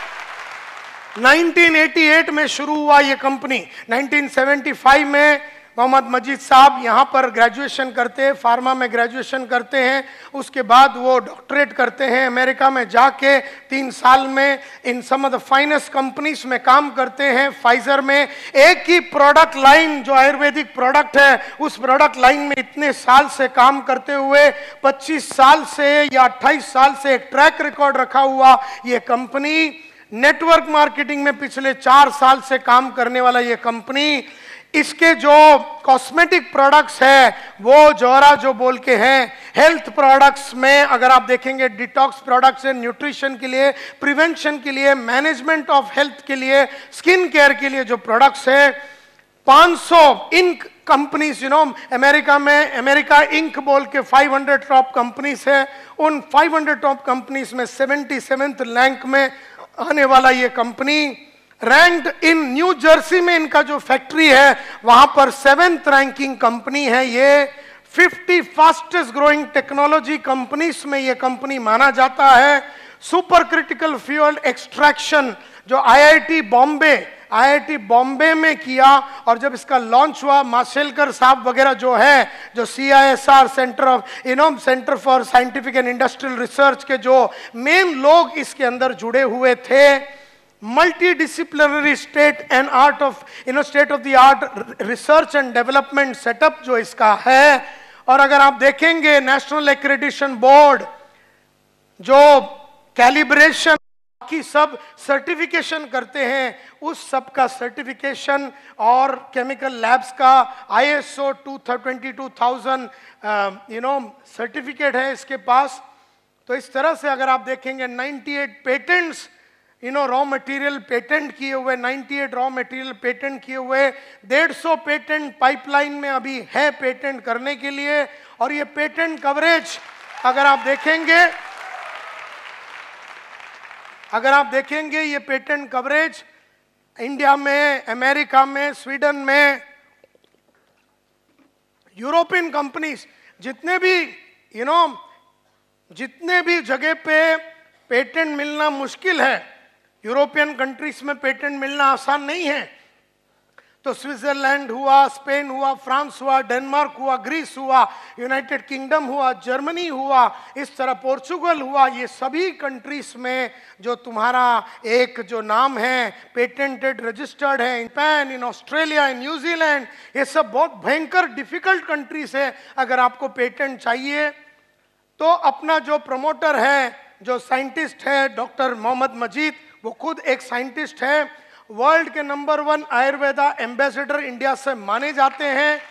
Speaker 1: 1988 में शुरू हुआ ये कंपनी, 1975 में मोहम्मद मजीद साहब यहाँ पर ग्रेजुएशन करते हैं, फार्मा में ग्रेजुएशन करते हैं, उसके बाद वो डॉक्टरेट करते हैं, अमेरिका में जाके 3 साल में इन सम ऑफ द फाइनेस्ट कंपनीज में काम करते हैं। फाइजर में एक ही प्रोडक्ट लाइन जो आयुर्वेदिक प्रोडक्ट है, उस प्रोडक्ट लाइन में इतने साल से काम करते हुए 25 साल से या 28 साल से एक ट्रैक रिकॉर्ड रखा हुआ ये कंपनी, नेटवर्क मार्केटिंग में पिछले 4 साल से काम करने वाला ये कंपनी, इसके जो कॉस्मेटिक प्रोडक्ट्स है वो जोरा जो बोल के हैं, हेल्थ प्रोडक्ट्स में अगर आप देखेंगे डिटॉक्स प्रोडक्ट्स है, न्यूट्रिशन के लिए, प्रिवेंशन के लिए, मैनेजमेंट ऑफ हेल्थ के लिए, स्किन केयर के लिए जो प्रोडक्ट्स है, 500 इंक कंपनीज, अमेरिका में अमेरिका इंक बोल के 500 टॉप कंपनीज है, उन 500 टॉप कंपनीज में 77th रैंक में आने वाला ये कंपनी, रैंक्ड इन न्यू जर्सी में इनका जो फैक्ट्री है वहां पर 7th रैंकिंग कंपनी है ये, 50 फास्टेस्ट ग्रोइंग टेक्नोलॉजी कंपनीज में ये कंपनी माना जाता है। सुपर क्रिटिकल फ्यूल एक्सट्रैक्शन जो आईआईटी बॉम्बे में किया, और जब इसका लॉन्च हुआ माशेलकर साहब वगैरह जो है, जो CISR centre for scientific and industrial research के जो मेन लोग इसके अंदर जुड़े हुए थे, multi state of the art research and development setup जो इसका है। और अगर आप देखेंगे नेशनल एक्रेडिटेशन बोर्ड जो कैलिब्रेशन की सब सर्टिफिकेशन करते हैं, उस सब का सर्टिफिकेशन और केमिकल लैब्स का ISO 22000 सर्टिफिकेट है इसके पास। तो इस तरह से अगर आप देखेंगे 98 पेटेंट्स रॉ मटेरियल पेटेंट किए हुए, 98 रॉ मटेरियल पेटेंट किए हुए, 150 पेटेंट पाइपलाइन में अभी है पेटेंट करने के लिए। और ये पेटेंट कवरेज अगर आप देखेंगे ये पेटेंट कवरेज इंडिया में, अमेरिका में, स्वीडन में, यूरोपियन कंपनीज जितने भी जगह पे पेटेंट मिलना मुश्किल है, यूरोपियन कंट्रीज में पेटेंट मिलना आसान नहीं है, तो स्विट्जरलैंड हुआ, स्पेन हुआ, फ्रांस हुआ, डेनमार्क हुआ, ग्रीस हुआ, यूनाइटेड किंगडम हुआ, जर्मनी हुआ, इस तरह पोर्चुगल हुआ, ये सभी कंट्रीज में जो तुम्हारा एक जो नाम है पेटेंटेड रजिस्टर्ड है, in Japan, in Australia, in New Zealand, ये सब बहुत भयंकर डिफिकल्ट कंट्रीज है। अगर आपको पेटेंट चाहिए तो अपना जो प्रमोटर है, जो साइंटिस्ट है डॉक्टर मोहम्मद मजीद, वो खुद एक साइंटिस्ट है, वर्ल्ड के नंबर 1 आयुर्वेदा एम्बेसडर इंडिया से माने जाते हैं।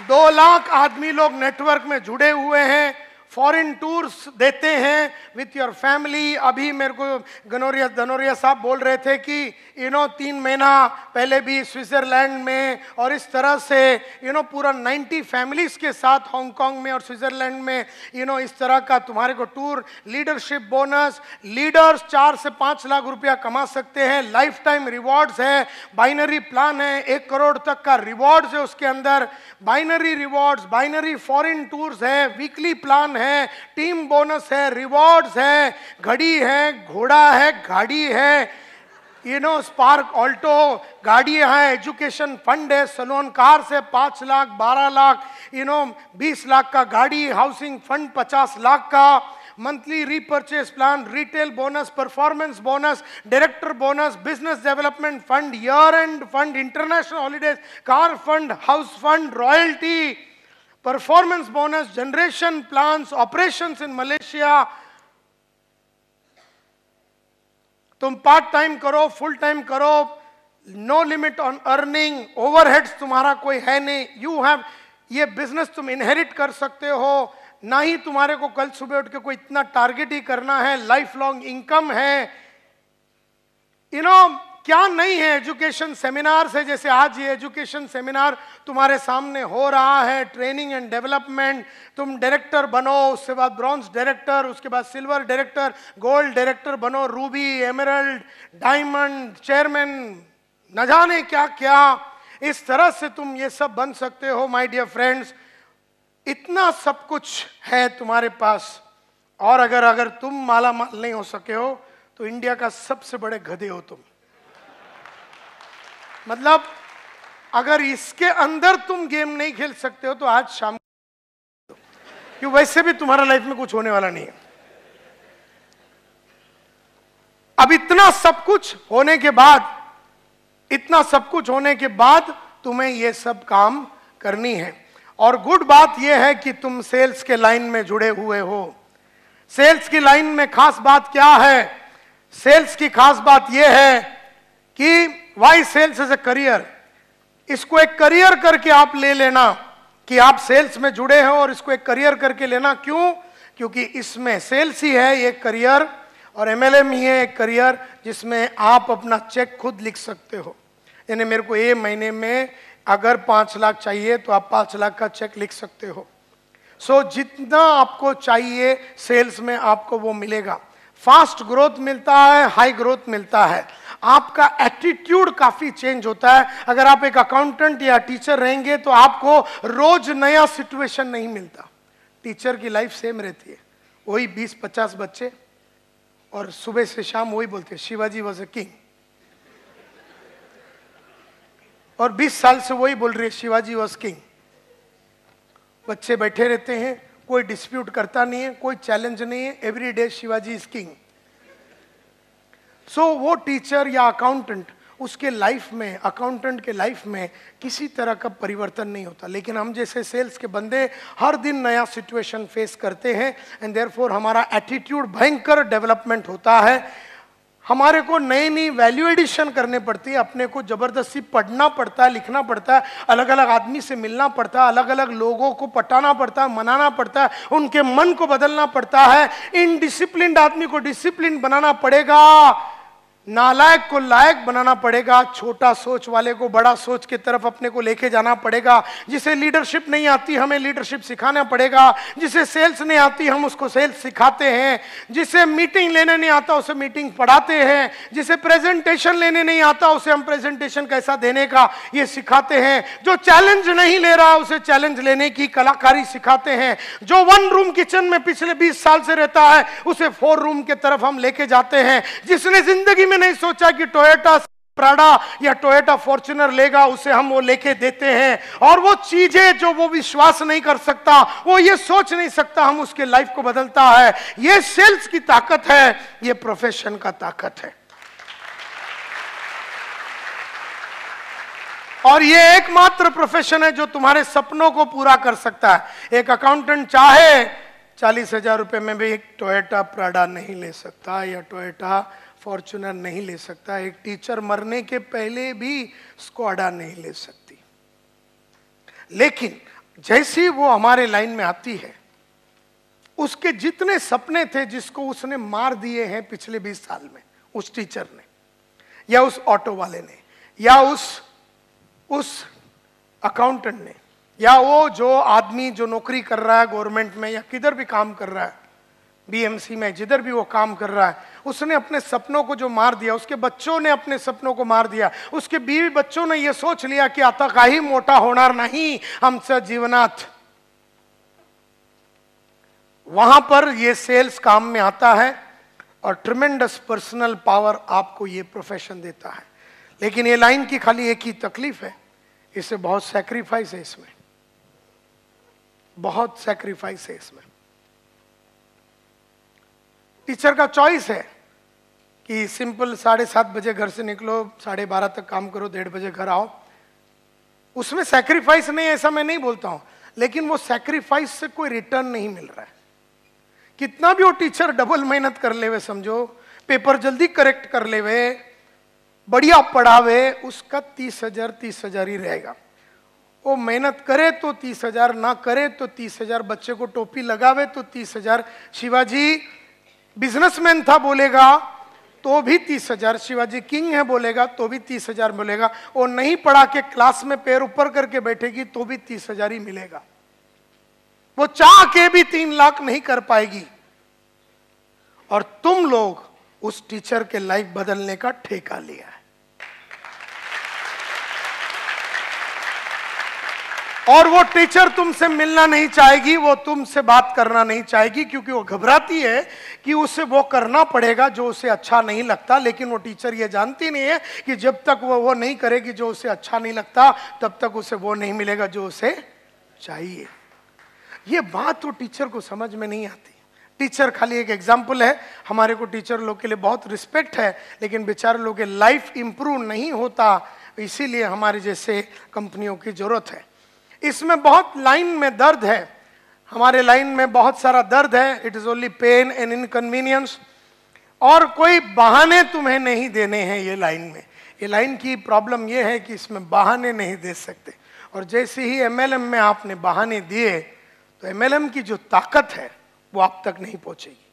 Speaker 1: 2 लाख आदमी लोग नेटवर्क में जुड़े हुए हैं, फॉरेन टूर्स देते हैं विथ योर फैमिली। अभी मेरे को धनोरिया साहब बोल रहे थे कि 3 महीना पहले भी स्विट्जरलैंड में और इस तरह से पूरा 90 फैमिलीज के साथ हांगकांग में और स्विट्जरलैंड में इस तरह का तुम्हारे को टूर, लीडरशिप बोनस, लीडर्स 4 से 5 लाख रुपया कमा सकते हैं, लाइफ टाइम रिवॉर्ड्स है, बाइनरी प्लान है, 1 करोड़ तक का रिवॉर्ड्स है उसके अंदर, binary rewards, binary foreign tours है, वीकली प्लान है, टीम बोनस है, रिवॉर्ड्स है, घड़ी है, घोड़ा है, गाड़ी है, स्पार्क ऑल्टो गाड़ियां हैं, एजुकेशन फंड है, सलोन कार से 5 लाख, 12 लाख, 20 लाख का गाड़ी, हाउसिंग फंड 50 लाख का, monthly repurchase plan, retail bonus, performance bonus, director bonus, business development fund, year end fund, international holidays, car fund, house fund, royalty, performance bonus, generation plans, operations in Malaysia. तुम part time करो, full time करो, no limit on earning, overheads तुम्हारा कोई है नहीं, you have, ये business तुम inherit कर सकते हो, ना ही तुम्हारे को कल सुबह उठ के कोई इतना टारगेट ही करना है, लाइफ लॉन्ग इनकम है। क्या नहीं है, एजुकेशन सेमिनार से, जैसे आज ये एजुकेशन सेमिनार तुम्हारे सामने हो रहा है, ट्रेनिंग एंड डेवलपमेंट, तुम डायरेक्टर बनो, उसके बाद ब्रॉन्ज डायरेक्टर, उसके बाद सिल्वर डायरेक्टर, गोल्ड डायरेक्टर बनो, रूबी, एमरल्ड, डायमंड, चेयरमैन, न जाने क्या क्या, इस तरह से तुम ये सब बन सकते हो। माय डियर फ्रेंड्स, इतना सब कुछ है तुम्हारे पास, और अगर तुम माला माल नहीं हो सके हो तो इंडिया का सबसे बड़े गधे हो तुम। मतलब अगर इसके अंदर तुम गेम नहीं खेल सकते हो तो आज शाम, क्यों, वैसे भी तुम्हारा लाइफ में कुछ होने वाला नहीं है। अब इतना सब कुछ होने के बाद तुम्हें ये सब काम करनी है। और गुड बात यह है कि तुम सेल्स के लाइन में जुड़े हुए हो। सेल्स की लाइन में खास बात क्या है? सेल्स की खास बात यह है कि why sales as a career. इसको एक करियर करके आप ले लेना कि आप सेल्स में जुड़े हो, और इसको एक करियर करके लेना। क्यों? क्योंकि इसमें सेल्स ही है एक करियर, और एमएलएम ही है एक करियर, जिसमें आप अपना चेक खुद लिख सकते हो। यानी मेरे को ये महीने में अगर 5 लाख चाहिए तो आप 5 लाख का चेक लिख सकते हो। सो जितना आपको चाहिए सेल्स में आपको वो मिलेगा। फास्ट ग्रोथ मिलता है, हाई ग्रोथ मिलता है। आपका एटीट्यूड काफी चेंज होता है। अगर आप एक अकाउंटेंट या टीचर रहेंगे तो आपको रोज नया सिचुएशन नहीं मिलता। टीचर की लाइफ सेम रहती है, वही 20-50 बच्चे, और सुबह से शाम वही बोलते हैं शिवाजी वॉज ए किंग, और 20 साल से वही बोल रही है शिवाजी वॉज किंग। बच्चे बैठे रहते हैं, कोई डिस्प्यूट करता नहीं है, कोई चैलेंज नहीं है, every day Shivaji is king. So वो टीचर या अकाउंटेंट, उसके लाइफ में, अकाउंटेंट के लाइफ में किसी तरह का परिवर्तन नहीं होता। लेकिन हम जैसे सेल्स के बंदे हर दिन नया सिचुएशन फेस करते हैं, एंड देयरफॉर हमारा एटीट्यूड भयंकर डेवलपमेंट होता है। हमारे को नई नई वैल्यू एडिशन करने पड़ती है, अपने को जबरदस्ती पढ़ना पड़ता है, लिखना पड़ता है, अलग अलग आदमी से मिलना पड़ता है, अलग अलग लोगों को पटाना पड़ता है, मनाना पड़ता है, उनके मन को बदलना पड़ता है। इनडिसिप्लिन्ड आदमी को डिसिप्लिन बनाना पड़ेगा, नालायक को लायक बनाना पड़ेगा, छोटा सोच वाले को बड़ा सोच की तरफ अपने को लेके जाना पड़ेगा। जिसे लीडरशिप नहीं आती हमें लीडरशिप सिखाना पड़ेगा, जिसे सेल्स नहीं आती हम उसको सेल्स सिखाते हैं, जिसे मीटिंग लेने नहीं आता उसे मीटिंग पढ़ाते हैं, जिसे प्रेजेंटेशन लेने नहीं आता उसे हम प्रेजेंटेशन कैसा देने का ये सिखाते हैं, जो चैलेंज नहीं ले रहा उसे चैलेंज लेने की कलाकारी सिखाते हैं, जो 1 रूम किचन में पिछले 20 साल से रहता है उसे 4 रूम की तरफ हम लेके जाते हैं, जिसने जिंदगी में नहीं सोचा कि टोयोटा प्राडा या टोयोटा फॉर्च्यूनर लेगा, उसे हम वो लेके देते हैं और वो चीजें जो वो विश्वास नहीं कर सकता, वो ये सोच नहीं सकता, हम उसके लाइफ को बदलता है। ये सेल्स की ताकत है, ये प्रोफेशन का ताकत है। और ये एकमात्र प्रोफेशन है जो तुम्हारे सपनों को पूरा कर सकता है। एक अकाउंटेंट चाहे 40,000 रुपए में भी एक टोयोटा प्राडा नहीं ले सकता या टोयोटा फॉर्च्यूनर नहीं ले सकता। एक टीचर मरने के पहले भी स्क्वाडा नहीं ले सकती। लेकिन जैसी वो हमारे लाइन में आती है, उसके जितने सपने थे जिसको उसने मार दिए हैं पिछले 20 साल में, उस टीचर ने या उस ऑटो वाले ने या उस अकाउंटेंट ने या वो जो आदमी जो नौकरी कर रहा है गवर्नमेंट में या किधर भी काम कर रहा है, बीएमसी में, जिधर भी वो काम कर रहा है, उसने अपने सपनों को जो मार दिया, उसके बच्चों ने अपने सपनों को मार दिया, उसके बीवी बच्चों ने ये सोच लिया कि आता काही मोठा होणार नहीं आमच्या जीवनात। वहां पर ये सेल्स काम में आता है और ट्रिमेंडस पर्सनल पावर आपको ये प्रोफेशन देता है। लेकिन ये लाइन की खाली एक ही तकलीफ है, इससे बहुत सैक्रिफाइस है, इसमें बहुत सैक्रिफाइस है। इसमें टीचर का चॉइस है कि सिंपल 7:30 बजे घर से निकलो, 12:30 तक काम करो, 1:30 बजे घर आओ। उसमें सैक्रिफाइस नहीं, ऐसा मैं नहीं बोलता हूं, लेकिन वो सैक्रिफाइस से कोई रिटर्न नहीं मिल रहा है। कितना भी वो टीचर डबल मेहनत कर लेवे, समझो पेपर जल्दी करेक्ट कर लेवे, बढ़िया पढ़ावे, उसका 30,000 ही रहेगा। वो मेहनत करे तो 30,000, ना करे तो 30,000, बच्चे को टोपी लगावे तो 30,000। शिवाजी बिजनेसमैन था बोलेगा तो भी 30,000, शिवाजी किंग है बोलेगा तो भी 30,000 बोलेगा। वो नहीं पढ़ा के क्लास में पैर ऊपर करके बैठेगी तो भी 30,000 ही मिलेगा। वो चाह के भी 3 लाख नहीं कर पाएगी। और तुम लोग उस टीचर के लाइफ बदलने का ठेका लिया है। और वो टीचर तुमसे मिलना नहीं चाहेगी, वो तुमसे बात करना नहीं चाहेगी, क्योंकि वो घबराती है कि उसे वो करना पड़ेगा जो उसे अच्छा नहीं लगता। लेकिन वो टीचर ये जानती नहीं है कि जब तक वो नहीं करेगी जो उसे अच्छा नहीं लगता, तब तक उसे वो नहीं मिलेगा जो उसे चाहिए। ये बात तो टीचर को समझ में नहीं आती। टीचर खाली एक एग्जाम्पल है। हमारे को टीचर लोग के लिए बहुत रिस्पेक्ट है, लेकिन बेचारे लोग के लाइफ इंप्रूव नहीं होता, इसीलिए हमारे जैसे कंपनियों की जरूरत है। इसमें बहुत लाइन में दर्द है, हमारे लाइन में बहुत सारा दर्द है। It is only pain and inconvenience, और कोई बहाने तुम्हें नहीं देने हैं ये लाइन में। ये लाइन की प्रॉब्लम ये है कि इसमें बहाने नहीं दे सकते। और जैसे ही एमएलएम में आपने बहाने दिए तो एमएलएम की जो ताकत है वो आप तक नहीं पहुंचेगी।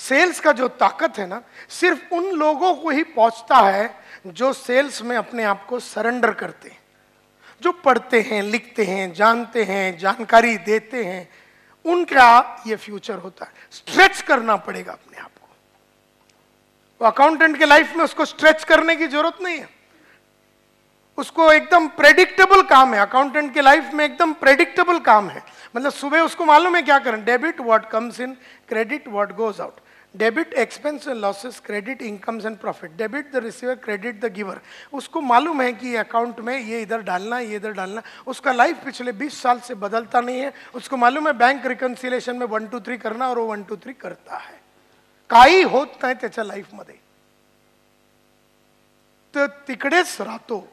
Speaker 1: सेल्स का जो ताकत है ना, सिर्फ उन लोगों को ही पहुंचता है जो सेल्स में अपने आप को सरेंडर करते हैं, जो पढ़ते हैं, लिखते हैं, जानते हैं, जानकारी देते हैं, उनका ये फ्यूचर होता है। स्ट्रेच करना पड़ेगा अपने आप को। वो अकाउंटेंट के लाइफ में उसको स्ट्रेच करने की जरूरत नहीं है, उसको एकदम प्रेडिक्टेबल काम है। अकाउंटेंट के लाइफ में एकदम प्रेडिक्टेबल काम है। मतलब सुबह उसको मालूम है क्या करें, debit what comes in, credit what goes out, debit expense and losses, credit incomes and profit, debit the receiver, credit the giver. उसको मालूम है कि अकाउंट में ये इधर डालना, ये इधर डालना। उसका लाइफ पिछले 20 साल से बदलता नहीं है। उसको मालूम है बैंक रिकन्सिलेशन में 1 2 3 करना, और वो 1 2 3 करता है। काही होत नाही त्याच्या लाईफमध्ये, तर तिकडेच राहतो,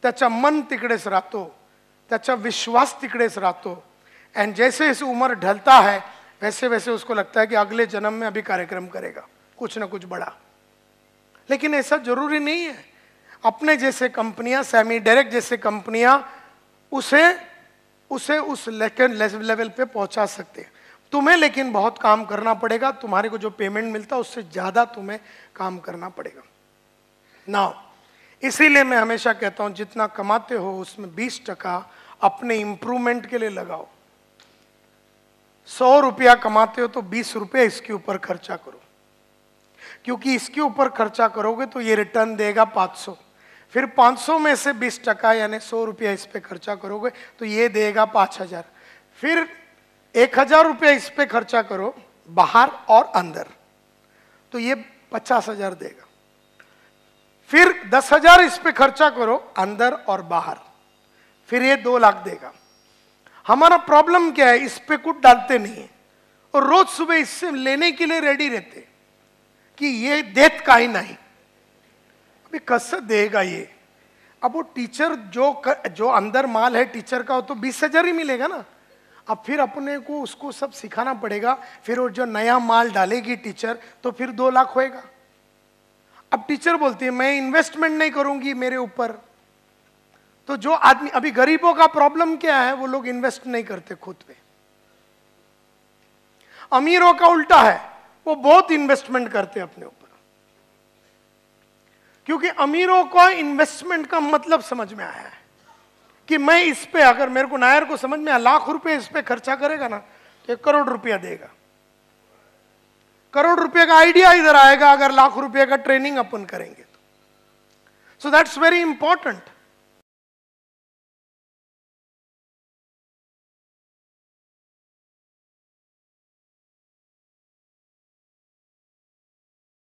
Speaker 1: त्याचा मन तिकडेच राहतो, त्याचा विश्वास तिकडेच राहतो। एंड जैसे जैसे उम्र ढलता है वैसे वैसे उसको लगता है कि अगले जन्म में अभी कार्यक्रम करेगा कुछ ना कुछ बड़ा। लेकिन ऐसा जरूरी नहीं है। अपने जैसे कंपनियां, सेमी डायरेक्ट जैसे कंपनियां उसे उस लेवल पे पहुंचा सकते हैं। तुम्हें लेकिन बहुत काम करना पड़ेगा। तुम्हारे को जो पेमेंट मिलता है उससे ज्यादा तुम्हें काम करना पड़ेगा ना। इसीलिए मैं हमेशा कहता हूं जितना कमाते हो उसमें 20% अपने इंप्रूवमेंट के लिए लगाओ। 100 रुपया कमाते हो तो 20 रुपये इसके ऊपर खर्चा करो, क्योंकि इसके ऊपर खर्चा करोगे तो ये रिटर्न देगा 500। फिर 500 में से 20% यानी 100 रुपया इस पे खर्चा करोगे तो ये देगा 5,000। फिर 1,000 रुपया इस पे खर्चा करो बाहर और अंदर, तो ये 50,000 देगा। फिर 10,000 इस पे खर्चा करो अंदर और बाहर, फिर ये 2 लाख देगा। हमारा प्रॉब्लम क्या है, इस पे कुछ डालते नहीं है और रोज सुबह इससे लेने के लिए रेडी रहते कि ये देत का ही नहीं, अभी कैसे देगा ये। अब वो टीचर जो अंदर माल है टीचर का, वो तो 20,000 ही मिलेगा ना। अब फिर अपने को उसको सब सिखाना पड़ेगा, फिर वो जो नया माल डालेगी टीचर तो फिर 2 लाख होएगा। अब टीचर बोलती है मैं इन्वेस्टमेंट नहीं करूंगी मेरे ऊपर। तो जो आदमी, अभी गरीबों का प्रॉब्लम क्या है, वो लोग इन्वेस्ट नहीं करते खुद पे। अमीरों का उल्टा है, वो बहुत इन्वेस्टमेंट करते हैं अपने ऊपर, क्योंकि अमीरों को इन्वेस्टमेंट का मतलब समझ में आया है कि मैं इस पे, अगर मेरे को नायर को समझ में आया, लाख रुपए इस पे खर्चा करेगा ना तो 1 करोड़ रुपया देगा। करोड़ रुपए का आइडिया इधर आएगा अगर लाख रुपए का ट्रेनिंग अपन करेंगे तो। So that's very important.